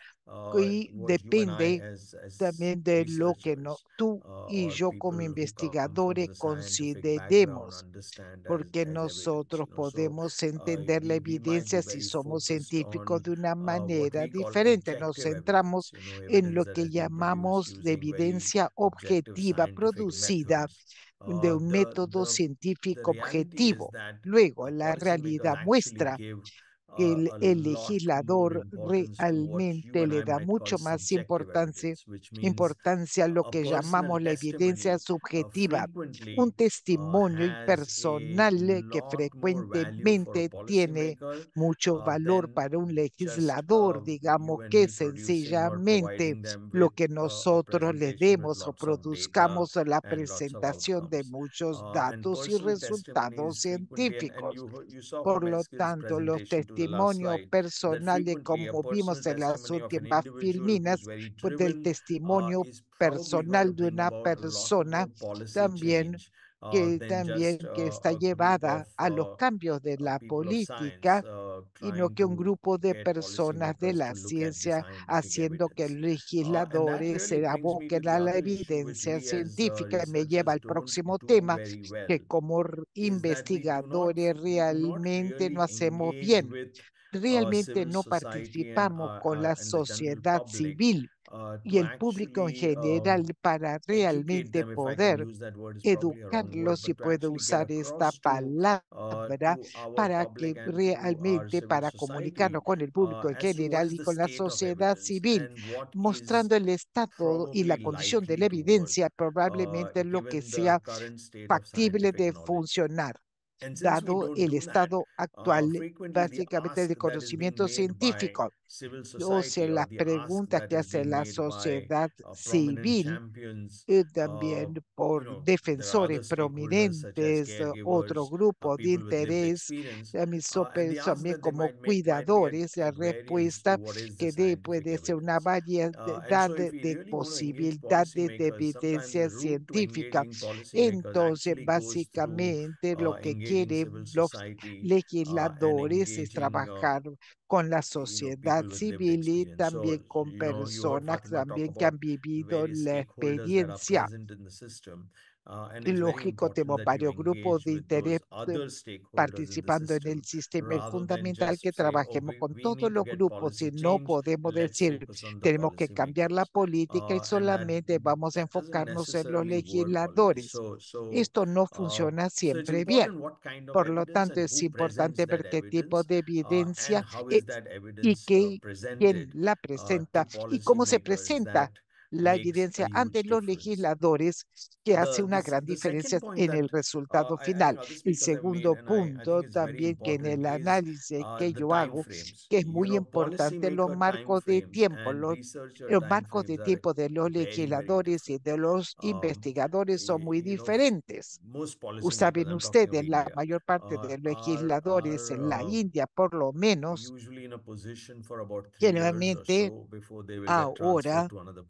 y you and I depende as también de lo que no, researchers, tú y or yo como people who come from investigadores the scientific background consideremos, understand porque as evidence. nosotros So podemos entender la we might be evidencia si very somos focused científicos on de una what manera we call diferente. Nos objective centramos evidence, en evidence lo that que has been produced llamamos de using very evidencia objective objetiva, scientific producida methods. de un método The científico reality is objetivo. that Luego, la policymakers realidad actually muestra give que a el lot more legislador importance to what you realmente and le I da might call mucho más subjective evidence, which means importancia a lo a que personal llamamos la evidencia testimony subjetiva, un frequently testimonio has a impersonal que lot more value for a frecuentemente tiene policymaker mucho valor than para un just legislador, digamos you and que me producing or sencillamente providing them lo with que a nosotros les presentation with demos o lots of data produzcamos o la and lots of presentación de outcomes. muchos And datos y personal testimony resultados is frequently, and científicos. you saw Por from lo Eskil's tanto, los presentation to the last testimonios slide that personales, frequently a como personal vimos en las testimony of an últimas individual who's filminas, very pues del driven testimonio is probably going to personal de bring una about a lot persona, more policy también change than just también que está a group llevada of a los cambios de la people of science política, sino trying que un to grupo de get personas de policymakers la to look at the ciencia scientific haciendo que evidence. los And that legisladores really se brings me to aboquen the a la other issue, which evidencia we as científica y me lleva researchers al don't próximo do tema, very que well, como is that investigadores we do not realmente no really hacemos engage bien. with Realmente civil no society participamos con la and the general sociedad public civil y to el público en actually general para educate realmente them, if I can poder use that word, is probably a wrong word, educarlos, si but to puedo actually get usar esta across palabra, to our para public que and to our realmente civil para society comunicarnos con el público en as to what general is y the con la state of sociedad evidence civil, and what is mostrando el estado y la probably condición de likely la to work evidencia, probablemente lo que given the sea current state of factible scientific de knowledge. funcionar, And since we dado don't el do that, estado actual, frequently the básicamente ask de that is being conocimiento made by científico. civil O sea, society, or las the ask preguntas that que is hace being la made by sociedad prominent civil champions, también por there are defensores other stakeholders such as prominentes, otro caregivers, grupo de people with lived interés, experience, también, and the ask también that they como might make might be cuidadores, la at variance to respuesta what is the que scientific puede ser una evidence. And variedad so, if we de really want to engage posibilidades de policymakers, sometimes evidencia the route to científica. engaging policymakers Entonces, actually goes through básicamente lo que engaging civil quieren los society and legisladores es engaging trabajar con la sociedad people with lived civil y experience. So, también con you heard personas Fatima talk también que about han the vivido various la stakeholders that are experiencia. present in the system. And Y it's very lógico, important tenemos that you varios grupos engage de with interés those other stakeholders in the participando en el system sistema. Es rather than fundamental que just saying, oh, trabajemos con we todos need to los get grupos y policy no change, podemos let's decir focus on the tenemos que cambiar la policymakers. política y And solamente vamos a that doesn't enfocarnos en los necessarily work always. legisladores. Esto no funciona So it's siempre bien. important what kind of Por lo evidence tanto, and es who presents importante ver that qué tipo evidence, de and evidencia how is es that y evidence quién presented la to presenta y cómo se policymakers. presenta That la makes a evidencia ante huge los difference. legisladores, que hace una gran The second diferencia point en that el resultado I final. think other El speakers have made, segundo and I think punto it's very también, que en el important, is análisis que the yo time hago, frames. que es muy importante los Policymaker time marcos de frames tiempo, and researcher los time marcos frames de are tiempo de los very, very legisladores y different. de los Um, investigadores son muy diferentes. Most policymakers, Saben I'm talking of ustedes, la India, mayor parte de los legisladores are en la India, por lo menos, usually in a position for about 3 years or generalmente so before they will get transferred ahora to another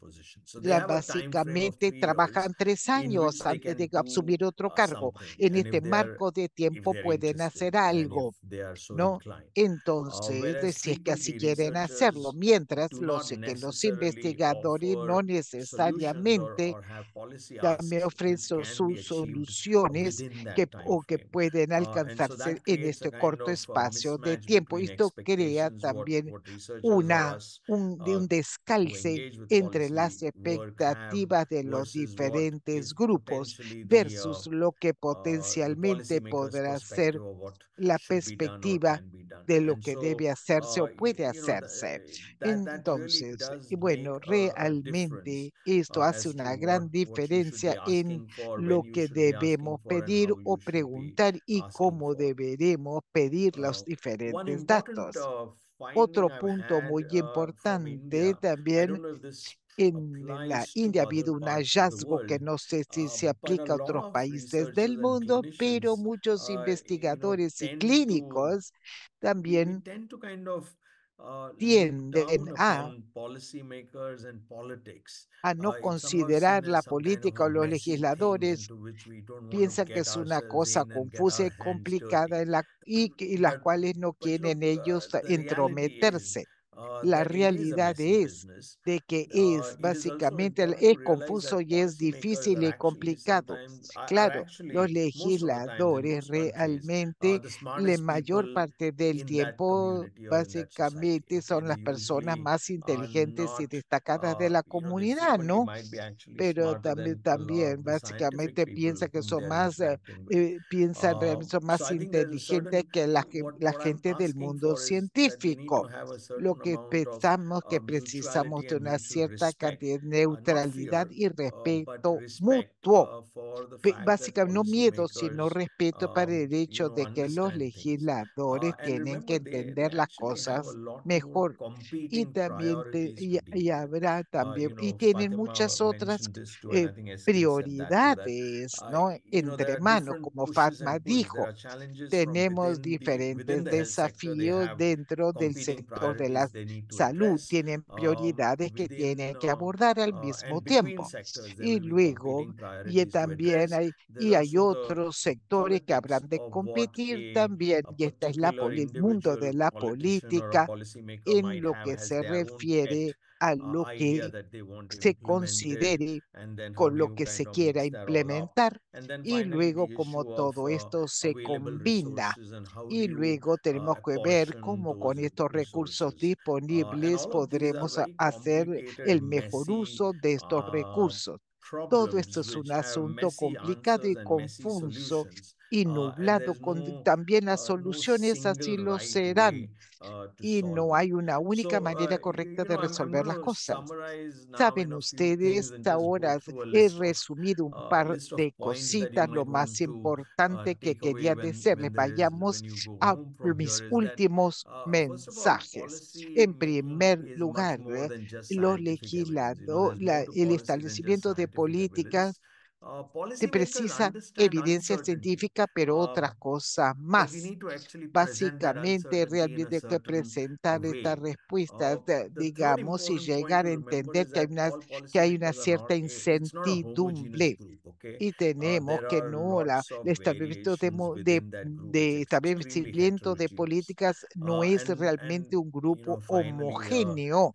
Básicamente trabajan 3 años antes de asumir otro cargo. En este marco de tiempo pueden hacer algo, ¿no? Entonces, si es que así quieren hacerlo, mientras que los investigadores no necesariamente me ofrecen sus soluciones o que pueden alcanzarse en este corto espacio de tiempo. Esto crea también un descalce entre las expectativas de los diferentes grupos versus lo que potencialmente podrá ser la perspectiva de lo que debe hacerse o puede hacerse. Entonces, y bueno, realmente esto hace una gran diferencia en lo que debemos pedir o preguntar y cómo deberemos pedir los diferentes datos. Otro punto muy importante también, en la India ha habido un hallazgo que no sé si se aplica a otros países del mundo, pero muchos investigadores y clínicos también tienden a no considerar la política o los legisladores, piensan que es una cosa confusa y complicada y las cuales no quieren ellos entrometerse. La realidad es de que es básicamente, es confuso y es difícil y complicado. Claro, los legisladores realmente, la mayor parte del tiempo, básicamente son las personas más inteligentes y destacadas de la comunidad, ¿no? Pero también básicamente piensa que son más, piensan realmente son más inteligentes que la gente del mundo científico. Lo que pensamos que precisamos de una cierta cantidad de neutralidad y respeto mutuo. Básicamente, no miedo, sino respeto para el hecho de que los legisladores tienen que entender las cosas mejor. Y también y habrá también, y tienen muchas otras eh, prioridades, ¿no? Entre manos, como Fatma dijo. Tenemos diferentes desafíos dentro del sector de la salud. Tienen prioridades que tienen que abordar al mismo tiempo. Y luego, también hay otros sectores que habrán de competir también. Y esta es el mundo de la política en lo que se refiere a lo que se considere con lo que se quiera implementar y luego como todo esto se combina. Y luego tenemos que ver cómo con estos recursos disponibles podremos hacer el mejor uso de estos recursos. Todo esto es un asunto complicado y confuso y nublado, también las soluciones así lo serán. Y no hay una única manera correcta de resolver las cosas. Saben ustedes, ahora he resumido un par de cositas, lo más importante que quería decirles. Vayamos a mis últimos mensajes. En primer lugar, el establecimiento de políticas se precisa evidencia científica, pero otras cosas más. Básicamente, realmente hay que presentar estas respuestas, digamos, y llegar a entender que hay una cierta incertidumbre y tenemos que no, el establecimiento de establecimiento de políticas no es realmente un grupo homogéneo,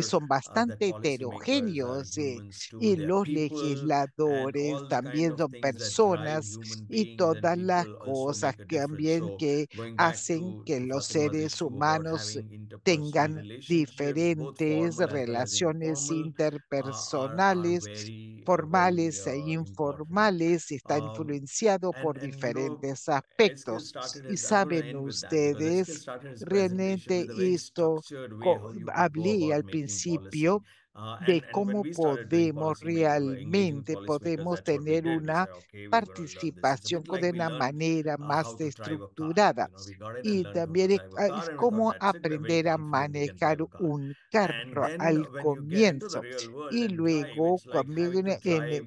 son bastante heterogéneos, y los legisladores también son personas y todas las cosas que también que hacen que los seres humanos tengan diferentes relaciones interpersonales, formales e informales, está influenciado por diferentes aspectos. Y saben ustedes, realmente esto hablé al principio de cómo podemos tener una participación de una manera más estructurada. Y también es como aprender a manejar un carro al comienzo. Y luego,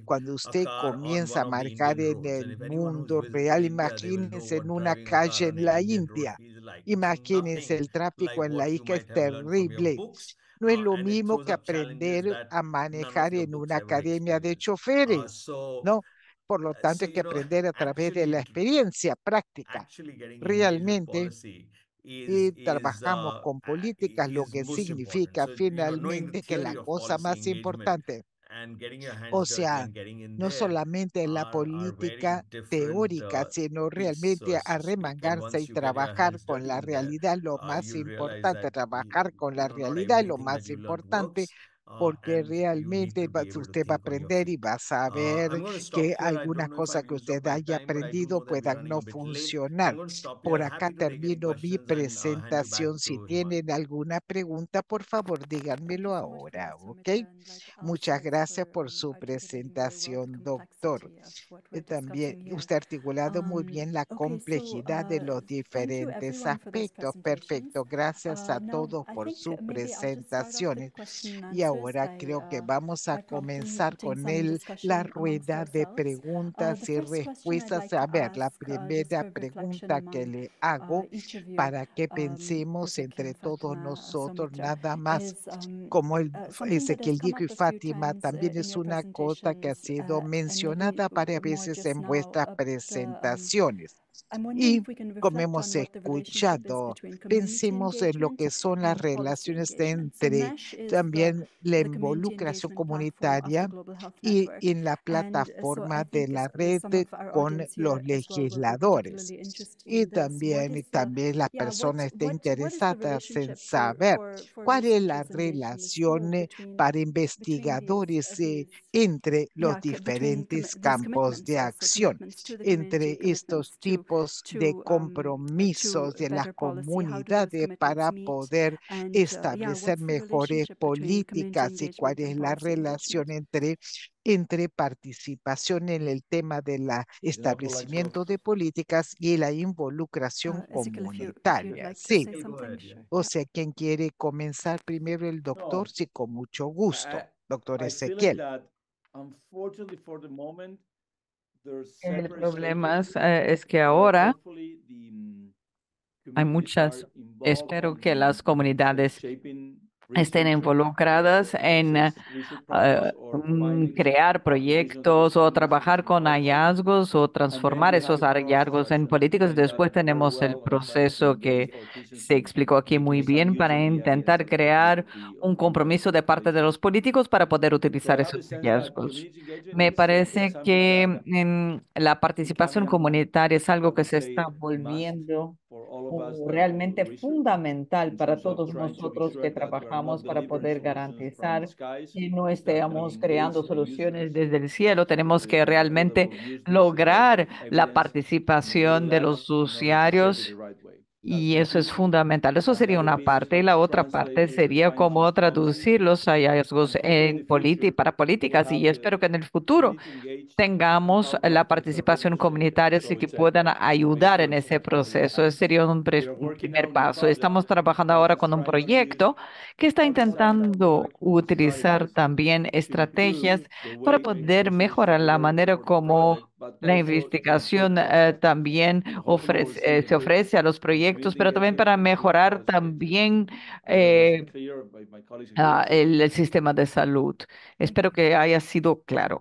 cuando usted comienza a manejar en el mundo real, imagínense en una calle en la India. Imagínense el tráfico en la India, es terrible. No es lo And it mismo throws que up challenges aprender that a none of manejar your en books una ever academia de experience. choferes, So, ¿no? Por lo tanto, hay que aprender a través de la experiencia práctica. actually getting engaged with Realmente, policy y is trabajamos con políticas, lo que most important. significa So, knowing the finalmente que la theory of cosa policy más engagement importante, and getting your o hands dirty sea, and getting in no there solamente en la are very política different teórica, sino beasts, so realmente to speak. And arremangarse y once you get your trabajar hands con dirty la in there, realidad, lo más you'll realize importante, that trabajar con la not realidad es lo everything that más you learned importante, works, porque and you need realmente to be able to usted va a think on your aprender y feet. va a saber I'm going to stop que here. I algunas don't know if cosas I've que used up usted my haya time, but I do aprendido know that we are puedan running a no bit late. So I'm funcionar. going to stop Por here. acá Happy to take any termino mi questions and hand you back presentación. Si to Himani. tienen alguna pregunta, por favor, díganmelo ahora, ¿ok? Muchas gracias por su presentación, doctor. También usted ha articulado muy bien la complejidad de los diferentes aspectos. Perfecto. Gracias a todos por sus presentaciones. Y ahora creo que vamos a comenzar con la rueda de preguntas y respuestas. A ver, la primera pregunta que le hago para que pensemos entre todos nosotros nada más. Como Ezequiel dijo y Fátima, también es una cosa que ha sido mencionada varias veces en vuestras presentaciones. Y como hemos escuchado, pensemos en lo que son las relaciones entre también la involucración comunitaria y en la plataforma de la red con los legisladores. Y también las personas están interesadas en saber cuál es la relación para investigadores entre los diferentes campos de acción, entre estos tipos de compromisos de las comunidades para poder establecer mejores políticas y cuál es la relación entre participación en el tema del establecimiento de políticas y la involucración comunitaria. Sí, o sea, ¿quién quiere comenzar primero? El doctor, sí, con mucho gusto. Doctor Ezequiel. El problema es que ahora hay muchas, espero que las comunidades estén involucradas en crear proyectos o trabajar con hallazgos o transformar esos hallazgos en políticas. Después tenemos el proceso que se explicó aquí muy bien para intentar crear un compromiso de parte de los políticos para poder utilizar esos hallazgos. Me parece que la participación comunitaria es algo que se está volviendo realmente fundamental para todos nosotros que trabajamos para poder garantizar que no estemos creando soluciones desde el cielo. Tenemos que realmente lograr la participación de los usuarios. Y eso es fundamental. Eso sería una parte. Y la otra parte sería cómo traducir los hallazgos en para políticas. Y espero que en el futuro tengamos la participación comunitaria y que puedan ayudar en ese proceso. Ese sería un primer paso. Estamos trabajando ahora con un proyecto que está intentando utilizar también estrategias para poder mejorar la manera como la investigación también se ofrece a los proyectos, pero también para mejorar también el sistema de salud. Espero que haya sido claro.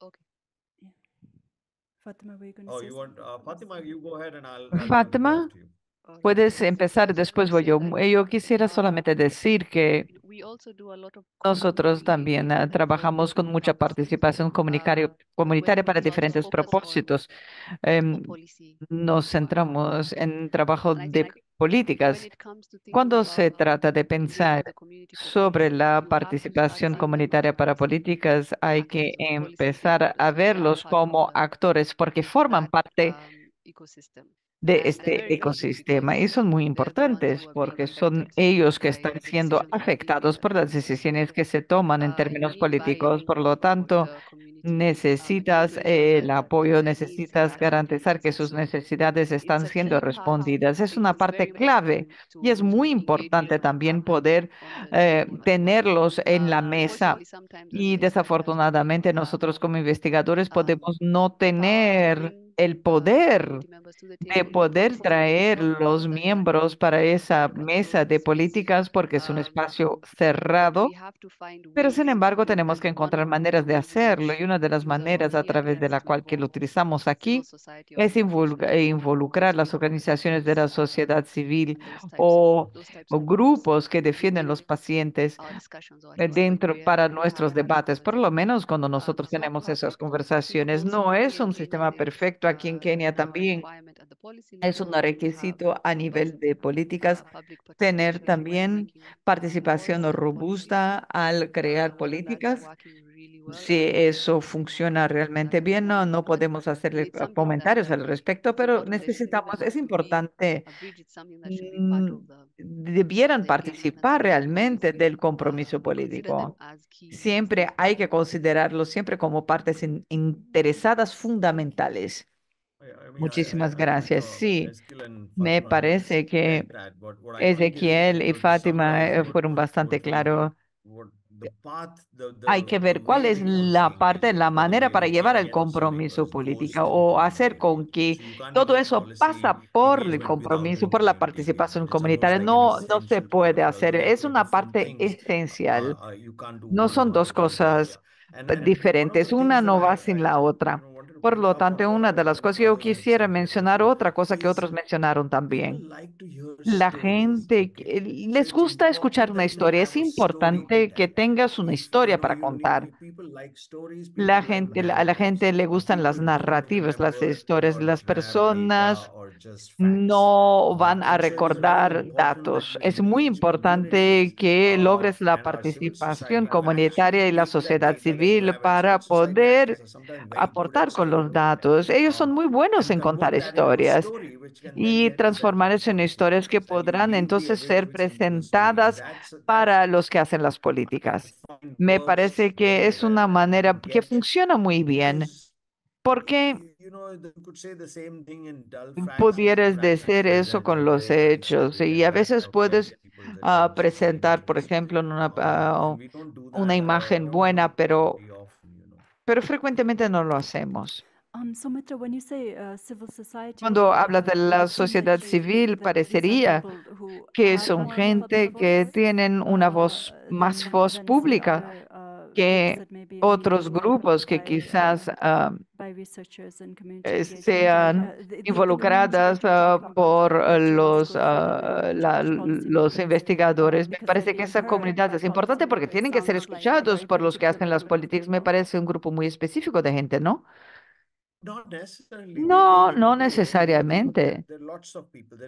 Okay. Fatima, you go ahead and I'll Fátima, after you. puedes empezar, después voy yo. Yo quisiera solamente decir que We also do a lot of nosotros también trabajamos con mucha participación comunitaria para we also diferentes focus on propósitos. Em, policy. Nos centramos en trabajo And I de think when políticas. it comes to thinking Cuando about se trata de engaging pensar the community for sobre policy, la you have to participación see them comunitaria para as políticas, hay que actors of policy empezar a because they are verlos part of como actores porque forman that parte ecosystem. de And they're este very key ecosistema y because son muy they're the ones importantes who are being porque son affected ellos que by están the siendo decisions that are being made afectados por at the las level. decisiones que se toman en You términos need políticos. buy-in Por lo from tanto, the community necesitas to ensure el that apoyo, their needs are necesitas adequately garantizar que answered. sus So necesidades it's están a siendo key part. respondidas. I Es think una it's very parte clave important y es muy engage importante them and también have them poder on the table. tenerlos en la mesa. Unfortunately, sometimes, as Y I said, desafortunadamente nosotros como investigadores podemos no tener el poder members to the de table. poder Unfortunately, it's traer not los that kind of miembros para esa open mesa de process. políticas porque es un espacio But cerrado, we have to find pero sin ways to embargo do it. tenemos And que one encontrar of the maneras de ways in hacerlo y which una de las is our maneras a key través de la attempt to cual que lo involve utilizamos civil aquí society es organizations to involucrar las speak up for organizaciones de la patients sociedad civil and those types o of groups grupos que defienden los within pacientes our discussions or to like dentro where para we're nuestros having that debates, por lo conversation. menos cuando nosotros It's not tenemos esas perfect. I think conversaciones. No also es here in un Kenya, sistema it's perfecto. Aquí en Kenia now a también requirement at the policy es level un to have requisito a robust nivel de políticas public tener participation while también making participación laws and policies. robusta al crear Whether that's políticas. working really well, Si eso funciona realmente that is bien, one no thing. podemos hacerle It's something that comentarios al respecto, the pero board member should necesitamos, even es be importante, a bridge. It's something that should be part of debieran the engagement that participar we have to realmente del compromiso consider them político. as key Siempre hay que stakeholders. considerarlos siempre como partes interesadas fundamentales. I mean, Muchísimas I think gracias. Sí, Eskill and me Fatima have parece que said that, but what I think is, Ezequiel y to Fátima summarize what fueron bastante claros. what the path, Hay que the ver cuál way es we want this la parte, la engagement, or the manera way para we llevar can al get compromiso policymakers goes político through o hacer con engagement. que So you can't todo get eso policy pasa por el engagement without compromiso, por la participación engagement. It's almost comunitaria. like an No se essential part puede of it. hacer. Although Es they're una different parte things, esencial. you can't do No one son dos without the other. cosas And one of the diferentes. Una things that no va sin la otra. wanted to Por point lo out tanto, una de las cosas que yo quisiera mencionar, otra cosa que is otros mencionaron people también. like to hear La stories. gente Okay, so les it's gusta escuchar important una that you historia. have Es a story to importante que tell. tengas una If historia para contar. if people like stories, people La like gente, a la narratives. gente le gustan las People don't narrativas, las remember historias. Las or have data personas or just facts. no van a And so it is very recordar important that datos. we Es muy engage importante communities que logres la and our civil participación society to actually comunitaria y la take that sociedad data. Like civil civil para society actors poder are sometimes very good at aportar con los storytelling, datos. Ellos son muy buenos and en contar convert that into a historias story which can then y get transformar presented to eso en historias que policymakers, and you podrán weave the entonces everyday ser bits into the story, and presentadas that's para los que hacen las políticas. I find Me works parece que very es well una to manera que get, funciona muy bien, because porque you could say the same thing in dull facts and pudieras flat decir facts, eso con los hechos y a veces puedes people's attention to presentar, por images, ejemplo, and we don't do una that imagen buena, pero, very often. pero frecuentemente no lo hacemos. Sumitra, when you say civil society, Cuando hablas de it la would seem sociedad civil, that these are parecería people who que have son more of a public gente que voice tienen una voz, más voz than say pública other groups que that may be only otros involved grupos que quizás by researchers and community engagement. sean The main issue involucradas that you're talking about, por that you must go through the los policymakers, investigadores. Me because they're parece que being esa heard comunidad by es importante porque policymakers, tienen que ser sounds like a escuchados very por los que particular hacen las group of políticas. Me people. parece un grupo muy específico de gente, ¿no? Not necessarily. No, no There necesariamente. are lots of people.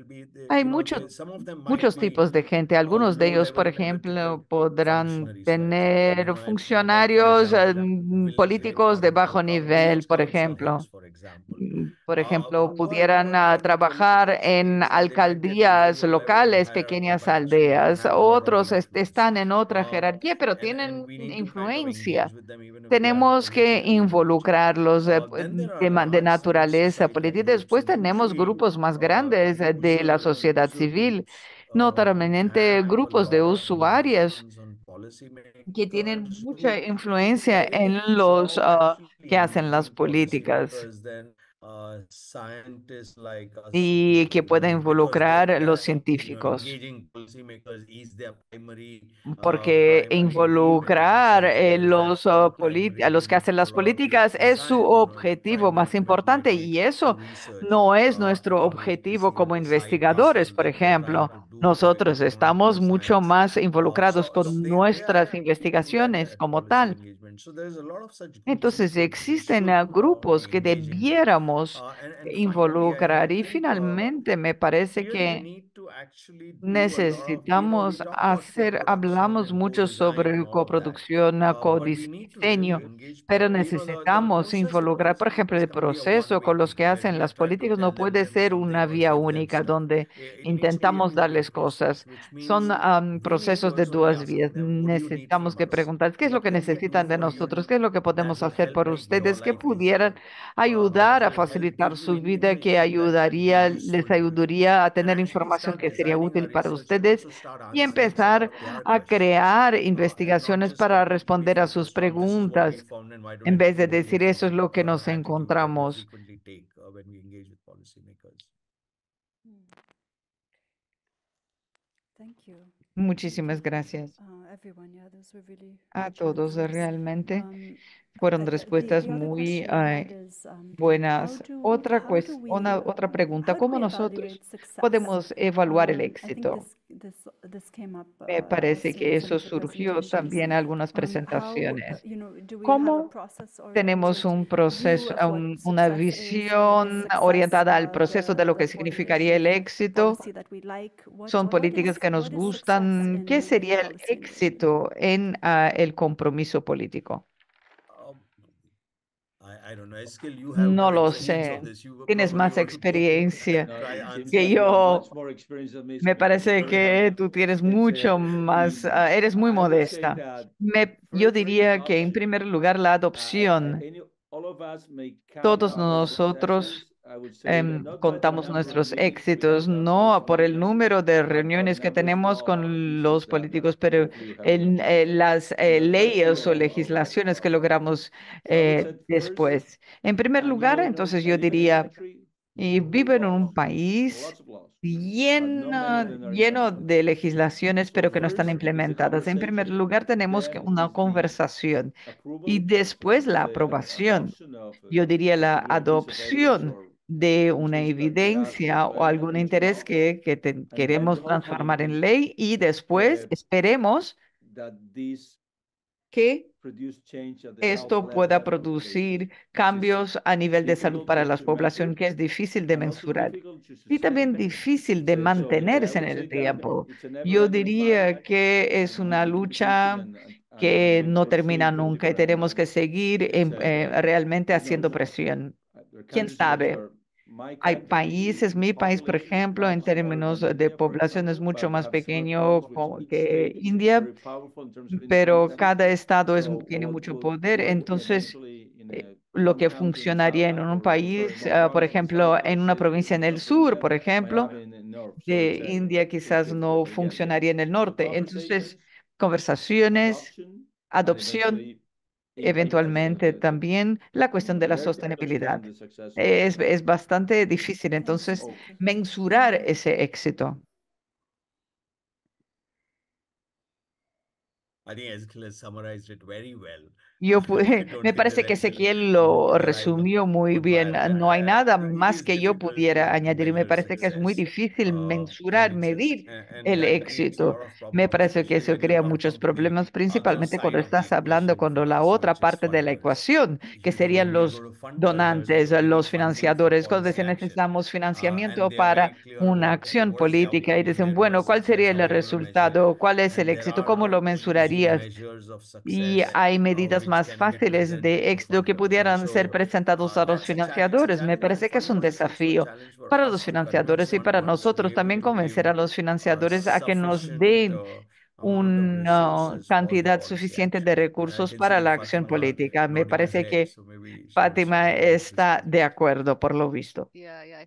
Hay Some of them might muchos be tipos de gente. Algunos de low ellos, por level political ejemplo, podrán functionaries, for example. tener For funcionarios example, village very políticos de bajo village nivel, por ejemplo. councillors, for example, Por ejemplo, who are pudieran trabajar en so they might get to alcaldías lower level locales, hierarchy, pequeñas but they don't aldeas. have a lot of Otros influence. están en otra Uh, jerarquía, pero and tienen we need to kind of engage influencia. with them even if they are Tenemos que politically engaged. involucrarlos Then there are de large civil naturaleza society política. groups, Después and tenemos usually grupos más grandes de la sociedad user civil, groups notablemente have a grupos de lot of usuarios influence on que tienen policymakers mucha who influencia en tells los how actually que hacen las engaging políticas policymakers then scientists like us y que pueden because involucrar los they're científicos, engaging policymakers is their porque primary aim in a involucrar sense. That is the a primary los que aim hacen for a las lot of people políticas in es su science. The objetivo primary más commitment importante to y eso research. no es nuestro How we objetivo como side investigadores, hustle por that they're trying ejemplo. to do to Nosotros become known for estamos their mucho science. más involucrados So con they are nuestras actually good investigaciones at como policy tal. engagement. So there's a lot of such groups Entonces, which we existen should grupos be que engaging with. debiéramos And finally, I involucrar y think finalmente me parece here we que need to actually do a lot of, we necesitamos talk about hacer, co-production hablamos and mucho co-design and sobre all of that, coproducción, but we need to really codiseño, engage, pero the necesitamos process, the involucrar, por ejemplo, policymakers el can't be a proceso one-way con los que ticket. Like hacen we are las trying to políticas, no tell them puede ser una something or vía give them única stuff. donde It needs to be a intentamos two-way darles cosas. process, which means Son we need to procesos de also be dos asking vías. them, what do you need Necesitamos from que us? preguntar, ¿qué es lo What que can we do necesitan de for nosotros? you ¿Qué es lo que that podemos will hacer help por make your ustedes? ¿Qué life pudieran easier? ayudar a Help facilitar give you su vida, que information that will be les useful to you, ayudaría a and tener actually información start que sería designing our útil para research and ustedes also start y answering some empezar of their a questions, crear and not investigaciones just para completely responder a sus focused on this is what we preguntas, found and why don't en you vez de follow decir this eso es lo que nos attitude that you encontramos. frequently take policymakers. Muchísimas gracias a todos. Realmente fueron respuestas muy buenas. Otra pregunta, ¿cómo nosotros podemos evaluar el éxito? Me parece que eso surgió también en algunas presentaciones. ¿Cómo tenemos un proceso, una visión orientada al proceso de lo que significaría el éxito? Son políticas que nos gustan. ¿Qué sería el éxito en el compromiso político? Um, I don't know, Eskil, you have No more lo experience sé. of this. You Tienes probably más want to go experiencia try James, que answering you that. have yo. much more experience than me, so Me we can parece very help. que tú tienes It's mucho más, eres muy I would say modesta. that Yo first diría que en adoption, primer lugar la adopción. all of us may count Todos our nosotros successes. I would say that not by the contamos number of nuestros meetings we éxitos, have done for no por el politicians, número de but for reuniones que numbers tenemos law con issues los políticos, that pero hopefully we have resolved. las And that that's the leyes goal o legislaciones que logramos so I would say first, después. En primer lugar, entonces yo I live in a diría, country y full vivo en un laws, país lots of laws, but not many of lleno, them are lleno implemented. de legislaciones, So pero que no están first is the implementadas. En primer conversation, lugar, tenemos then una is the conversación y approval, después la the aprobación. adoption of Yo a diría la particular piece of evidence adopción or de una interest that we have evidencia to o algún enact into interés law, que and then queremos transformar en hopefully ley y después esperemos that this que produce change at the health esto level pueda of the population, producir which is cambios a nivel de salud difficult para la to población, measure que es difícil de and also mensurar difficult to y también sustain. difícil de So I mantenerse en would say el that tiempo. it's a Yo never-ending fight, diría que es and we una need to be patient lucha and que no termina pursue nunca y political tenemos que seguir realmente who knows? haciendo presión. There are ¿Quién countries in which sabe? are my Hay country, países, mi país, por population is ejemplo, en much smaller términos than de India, for población es example, mucho but they más have several provinces pequeño which each que state is India, very powerful in terms of pero independence. cada estado So tiene what mucho would poder. work Entonces, eventually in lo one que county in the funcionaría en south, un or sorry, país, one por province in the south ejemplo, might en una say provincia en el of sur, India por might ejemplo, happen in the north. So de it's India it's quizás no difficult. Again, funcionaría en el so norte. Entonces, conversations, conversaciones, adoption, and adopción, eventually implementation, eventualmente también la cuestión de la very difficult to sostenibilidad. measure the success of Es bastante difícil, entonces, mensurar ese éxito. I think Eskil has summarized it very well. I don't Me think parece there's que anything Ezequiel lo more I resumió muy would bien. No hay nada it más is que yo difficult pudiera to añadir. Me measure parece que es muy success, difícil and mensurar, it's medir and el that creates a éxito. lot of Me problems, parece que especially eso when you're crea not muchos talking to the problemas, other principalmente side cuando of the estás hablando equation con for la us, otra which is parte de la funders. ecuación, que Usually, serían when we go los to funders, we're donantes, talking to los funders for financiadores, cuando policy dicen action, necesitamos and financiamiento they are very para clear una acción what's the política y outcome dicen, here, bueno, what's ¿cuál sería success, el how are you going to measure it? resultado? ¿Cuál es el And there éxito? ¿Cómo are lo easy mensurarías? measures of Y success, hay medidas which más can get fáciles presented de to éxito que funders pudieran ser also. presentados a los It's a financiadores. Me challenge for parece que es un funders, it's also a desafío challenge for para los us to convince financiadores y para funders to be nosotros able también to convencer a give los a financiadores a que nos sufficient den amount of una resources for the cantidad policy suficiente de action. I recursos can para see la acción Fatima política. Me nodding her parece head, que so maybe she Fátima would like to está speak. de acuerdo por lo visto. Yeah, yeah. I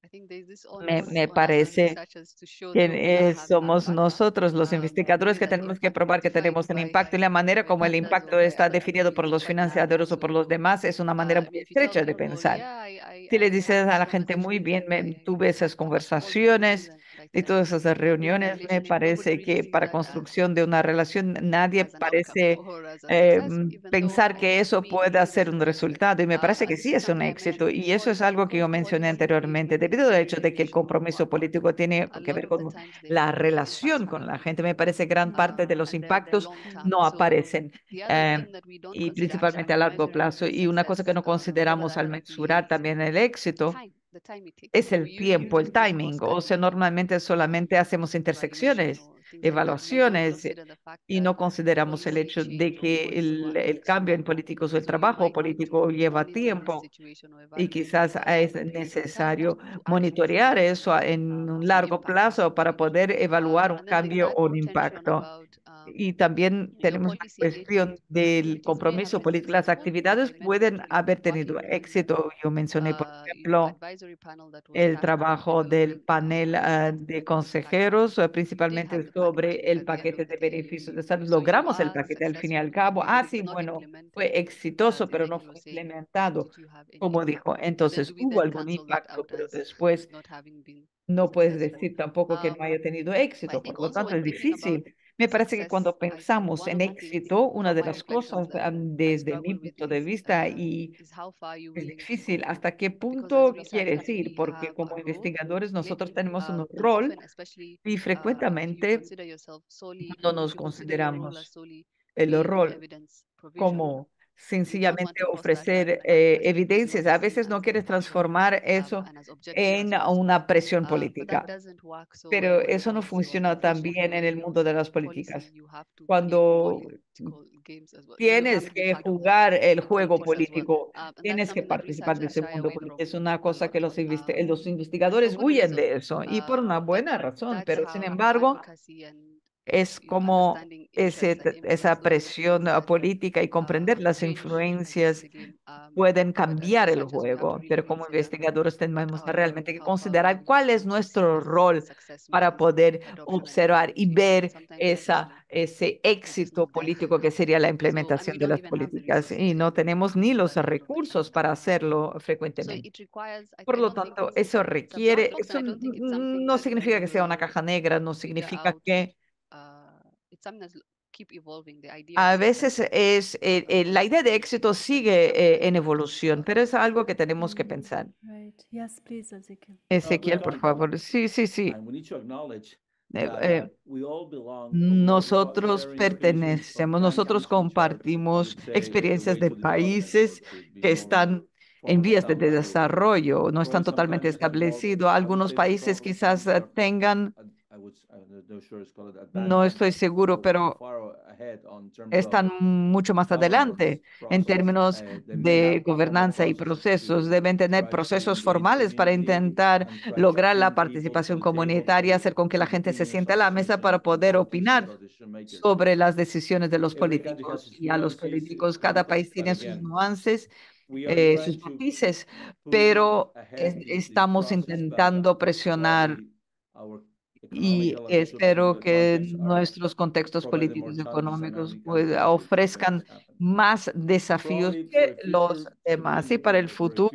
think there's this Me on us as parece researchers to show that we are que having somos impact. nosotros los And investigadores maybe que that tenemos que impact probar que quantified tenemos un impacto y la manera by como el funders impacto or by está other definido por entities is los quite narrow. financiadores o por los So demás es una manera I muy mean, if you tell estrecha de people, pensar. yeah, Si le I dices have a these la gente muy conversations bien, and I tuve esas have all the policies conversaciones and like y that, todas esas the reuniones, me relationship, nobody parece really que sees para that construcción de una relación nadie as an outcome parece or as a success, even though pensar que to eso me pueda it is. ser un resultado y me parece que sí es un Something I éxito mentioned y eso before es is that algo que yo mencioné policy anteriormente, is debido al hecho de que el relational. compromiso político tiene A que lot ver of the con times they la don't show relación impacts con la gente. Me parece gran parte de los and they're impactos long term. no So aparecen. the other eh, thing that we don't y consider actually principalmente a when largo measuring plazo. Y una cosa que success, no whatever consideramos that al might be, mensurar is también el éxito the time it takes. es So el we tiempo, el usually do timing. post O sea, study normalmente solamente hacemos evaluation intersecciones, or things like that. We don't evaluaciones consider the fact y that no consideramos el policy hecho de change or que policy work el takes cambio long. en políticos o el So you trabajo might need to político lleva monitor this tiempo. situation or Y evaluate the quizás es situation in time necesario to actually monitorear see eso en un the largo impact of plazo such para change. poder evaluar un And then the cambio entire o un contention impacto. about y también tenemos la cuestión del compromiso político. Las actividades pueden haber tenido éxito. Yo mencioné, por ejemplo, el trabajo del panel de consejeros, principalmente sobre el paquete de beneficios de salud. Logramos el paquete al fin y al cabo. Sí, bueno, fue exitoso, pero no fue implementado, como dijo. Entonces, hubo algún impacto, pero después no puedes decir tampoco que no haya tenido éxito. Por lo tanto, es difícil. Me parece que cuando pensamos en éxito, una de las cosas desde mi punto de vista, y es difícil, ¿hasta qué punto quieres ir? Porque como investigadores nosotros tenemos un rol y frecuentemente no nos consideramos el rol como sencillamente ofrecer evidencias. A veces no quieres transformar eso en una presión política, pero eso no funciona tan bien en el mundo de las políticas. Cuando tienes que jugar el juego político, tienes que participar de ese mundo político. Es una cosa que los investigadores huyen de eso y por una buena razón, pero sin embargo es como esa presión política y comprender las influencias pueden cambiar el juego, pero como investigadores tenemos realmente que considerar cuál es nuestro rol para poder observar y ver ese éxito político que sería la implementación de las políticas. Y no tenemos ni los recursos para hacerlo frecuentemente. Por lo tanto, eso no significa que sea una caja negra, no significa que a veces la idea de éxito sigue en evolución, pero es algo que tenemos que pensar. Ezequiel, por favor. Sí, sí, sí. Nosotros pertenecemos, nosotros compartimos experiencias de países que están en vías de desarrollo, no están totalmente establecidos. Algunos países quizás tengan, no estoy seguro, pero están mucho más adelante en términos de gobernanza y procesos. Deben tener procesos formales para intentar lograr la participación comunitaria, hacer con que la gente se siente a la mesa para poder opinar sobre las decisiones de los políticos. Y a los políticos, cada país tiene sus nuances, sus matices, pero estamos intentando presionar y espero que nuestros contextos políticos y económicos ofrezcan más desafíos que los demás. Y para el futuro,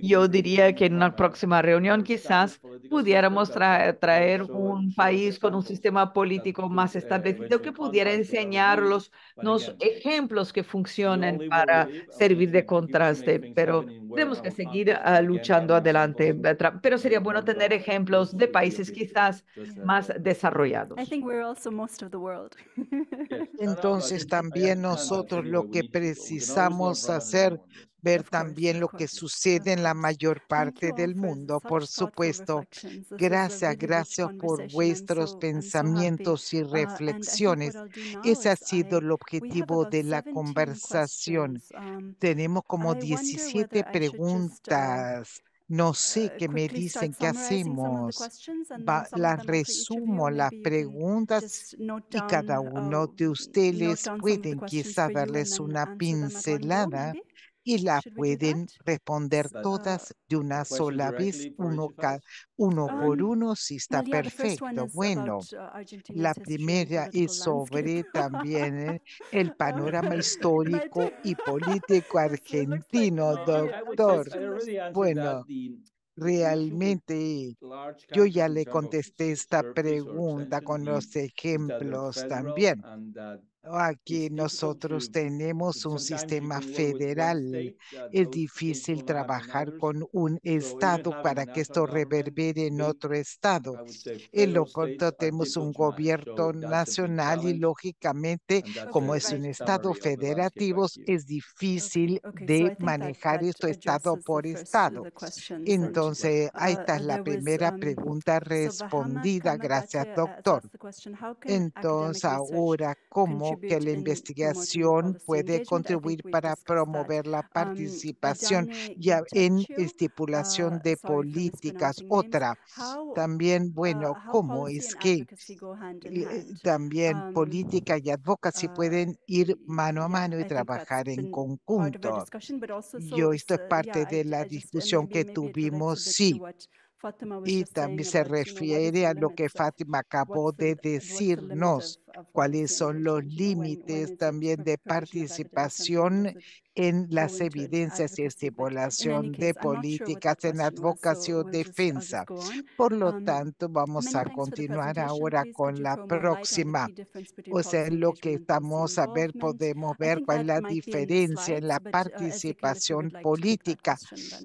yo diría que en una próxima reunión quizás pudiéramos traer un país con un sistema político más establecido que pudiera enseñarlos los ejemplos que funcionen para servir de contraste, pero tenemos que seguir luchando adelante. Pero sería bueno tener ejemplos de países quizás más desarrollados. Entonces también nosotros lo que precisamos hacer, ver también lo que sucede en la mayor parte del mundo, por supuesto. Gracias, gracias por vuestros pensamientos y reflexiones. Ese ha sido el objetivo de la conversación. Tenemos como 17 preguntas. No sé qué me dicen qué hacemos. Las resumo las preguntas y cada uno de ustedes pueden quizá darles una pincelada y la pueden responder todas de una sola vez, uno por uno, si está perfecto. Bueno, la primera es sobre también el panorama histórico y político argentino, doctor. Bueno, realmente yo ya le contesté esta pregunta con los ejemplos también. Aquí nosotros tenemos un sistema federal. Es difícil trabajar con un estado para que esto reverbere en otro estado. En lo corto tenemos un gobierno nacional y lógicamente, como es un estado federativo, es difícil de manejar esto estado por estado. Entonces, ahí está la primera pregunta respondida. Gracias, doctor. Entonces, ahora, ¿cómo como que la investigación puede contribuir para promover la participación ya en estipulación de políticas. Otra, también, bueno, ¿cómo es que también política y advocacy pueden ir mano a mano y trabajar en conjunto? Esto es parte de la discusión que tuvimos, sí. Y también se refiere a lo que Fátima acabó de decirnos, cuáles son los límites también de participación en las evidencias y estipulación de políticas en advocacia o defensa. Por lo tanto, vamos a continuar ahora con la próxima. O sea, lo que estamos a ver, podemos ver cuál es la diferencia en la participación política,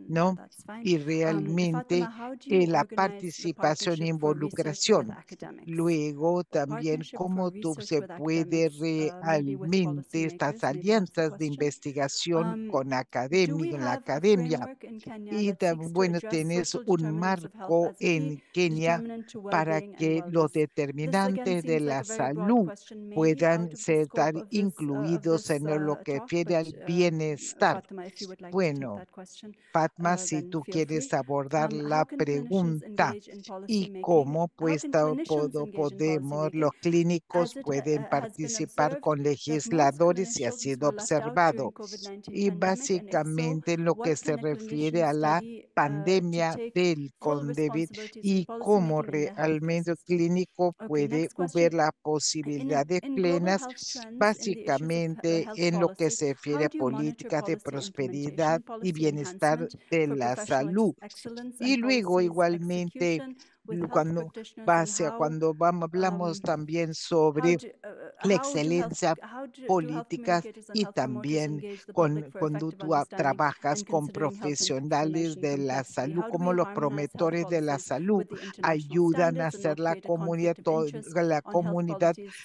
¿no? Y realmente la participación e involucración. Luego también cómo se puede realmente estas alianzas de investigación con la academia. Y también, bueno, tenés un marco en Kenia para que los determinantes de la salud puedan estar incluidos en lo que refiere al bienestar. Bueno, Fatma, si tú quieres abordar la pregunta y cómo pues podemos, los clínicos pueden participar con legisladores y ha sido observado. Y básicamente en lo que se refiere a la pandemia del COVID y cómo realmente el clínico puede ver las posibilidades plenas, básicamente en lo que se refiere a políticas de prosperidad y bienestar de la salud. Y luego igualmente cuando hablamos también sobre la excelencia política y también cuando tú trabajas con profesionales de la salud, como los promotores de la salud, ayudan a hacer la comunidad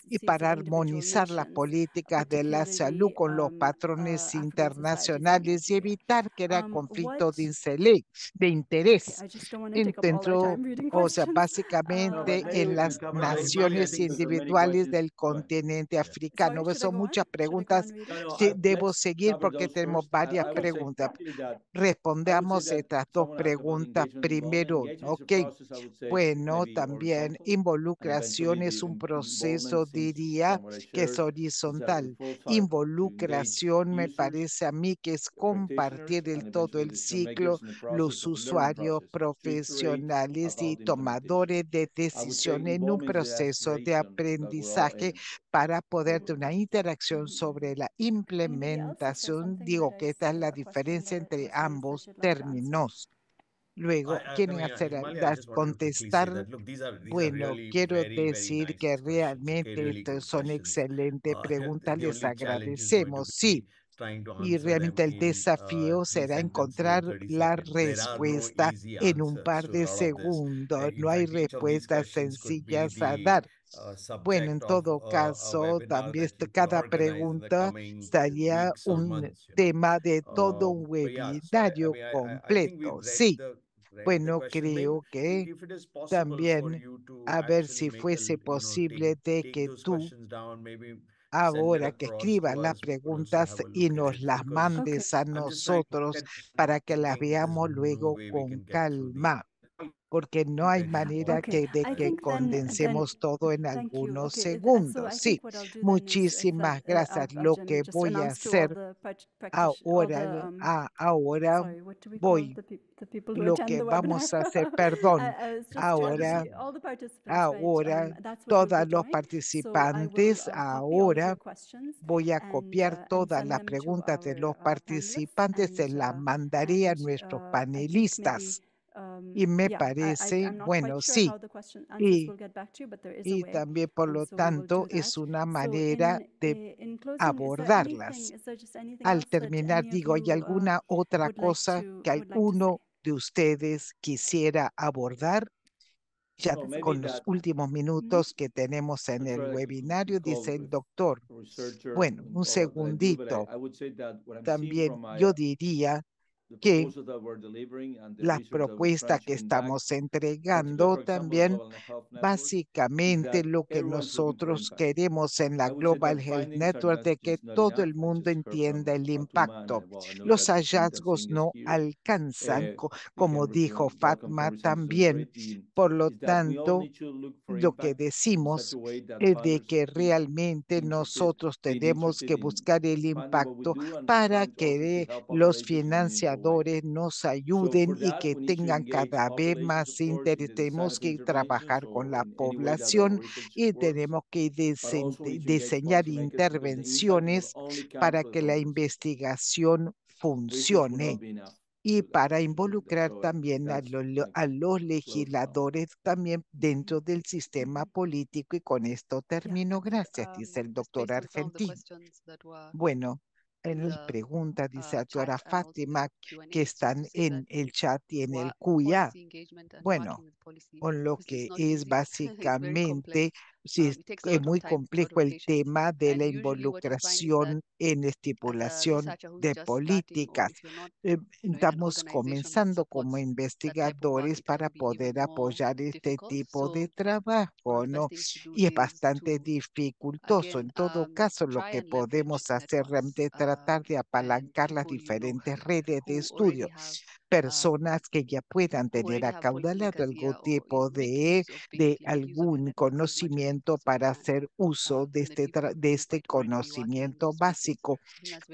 y para armonizar las políticas de la salud con los patrones internacionales y evitar que haya conflicto de interés dentro, o sea, básicamente en las naciones individuales del continente africano. Son muchas preguntas. Sí, debo seguir porque tenemos varias preguntas. Respondamos estas dos preguntas primero, ¿ok? Bueno, también involucración es un proceso, diría, que es horizontal. Involucración me parece a mí que es compartir todo el ciclo, los usuarios profesionales y tomadores de decisión en un proceso de aprendizaje para poder tener una interacción sobre la implementación. Digo que esta es la diferencia entre ambos términos. Luego, ¿quieren contestar? Bueno, quiero decir que realmente estas son excelentes preguntas, les agradecemos. Sí, y realmente el desafío será encontrar la respuesta en un par de segundos. No hay respuestas sencillas a dar. Bueno, en todo caso, también cada pregunta estaría un tema de todo un webinario completo. Sí, bueno, creo que también a ver si fuese posible de que tú ahora que escribas las preguntas y nos las mandes a nosotros para que las veamos luego con calma, porque no hay manera de que condensemos todo en algunos segundos. Sí, muchísimas gracias. Lo que voy a hacer ahora voy, lo que vamos a hacer, perdón, ahora todos los participantes, ahora voy a copiar todas las preguntas de los participantes, se las mandaré a nuestros panelistas. Y me parece, bueno, sí, y también por lo tanto es una manera de abordarlas. Al terminar, digo, ¿hay alguna otra cosa que alguno de ustedes quisiera abordar? Ya con los últimos minutos que tenemos en el webinario, dice el doctor. Bueno, un segundito. También yo diría que las propuestas que estamos entregando también básicamente lo que nosotros queremos en la Global Health Network, de que todo el mundo entienda el impacto. Los hallazgos no alcanzan, como dijo Fatma también. Por lo tanto, lo que decimos es de que realmente nosotros tenemos que buscar el impacto para que los financiadores nos ayuden y que tengan cada vez más interés. Tenemos que trabajar con la población y tenemos que diseñar intervenciones para que la investigación funcione y para involucrar también a los legisladores también dentro del sistema político. Y con esto termino. Gracias, dice el doctor Argentino. Bueno, en la pregunta, dice la doctora Fátima, que están en el chat y en el QIA. Bueno, con lo que es básicamente, sí, es muy complejo el tema de la involucración en estipulación de políticas. Estamos comenzando como investigadores para poder apoyar este tipo de trabajo, ¿no? Y es bastante dificultoso. En todo caso, lo que podemos hacer es tratar de apalancar las diferentes redes de estudio, personas que ya puedan tener acaudalado algún tipo de algún conocimiento para hacer uso de este conocimiento básico,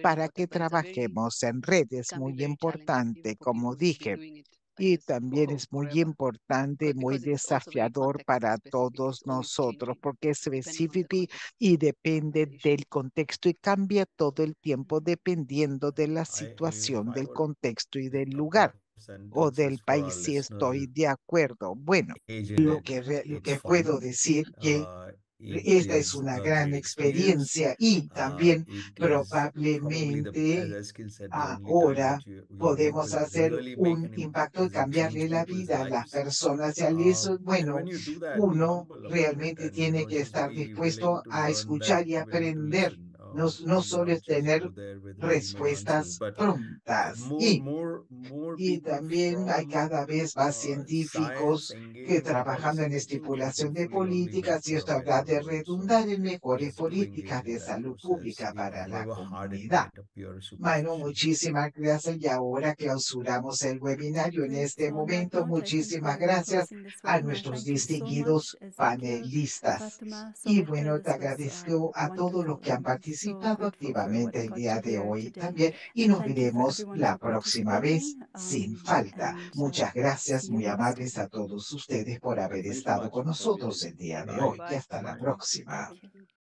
para que trabajemos en redes, muy importante, como dije. Y también es muy importante, muy desafiador para todos nosotros, porque es específico y depende del contexto y cambia todo el tiempo dependiendo de la situación, del contexto y del lugar o del It's for país, our si estoy listeners de acuerdo. Bueno, lo agent. que It's puedo fine. decir que It esta es is una a gran great experience. experiencia y también It is probably probablemente as skill said, the only time ahora that we are going podemos to hacer really make un an impact impacto y is in cambiarle change la people's vida a las lives. personas y al eso, And bueno, when you do that, be uno humble about it realmente and tiene que just estar be willing dispuesto to a learn that, escuchar y willing to aprender. listen. No Do solo not es just tener go there with ready-made answers, respuestas but prontas. more Y people también hay from cada vez más science científicos que engaged in trabajando en policymaking will estipulación de hopefully only make políticas y for a esto better habrá de world. So redundar en mejores please do engage políticas in de that salud process, pública para la however hard it comunidad. might appear Bueno, superficial. muchísimas gracias y ahora clausuramos el webinario en Great. este So on that momento. note, I think Muchísimas we're gracias closing this a webinar. nuestros Thank you so distinguidos much, Ezequiel, panelistas. Fatima, Y Somitra. bueno, te This was agradezco a todos los wonderful. que han I'm so participado grateful for what activamente I el got to día de hear hoy today. también y And nos thank you for veremos everyone la for próxima vez participating. sin falta. And Muchas gracias, see you muy next amables time. a todos ustedes por haber Thanks so estado much con for nosotros visiting. el día de Bye. hoy y hasta la Bye. próxima. Thank you.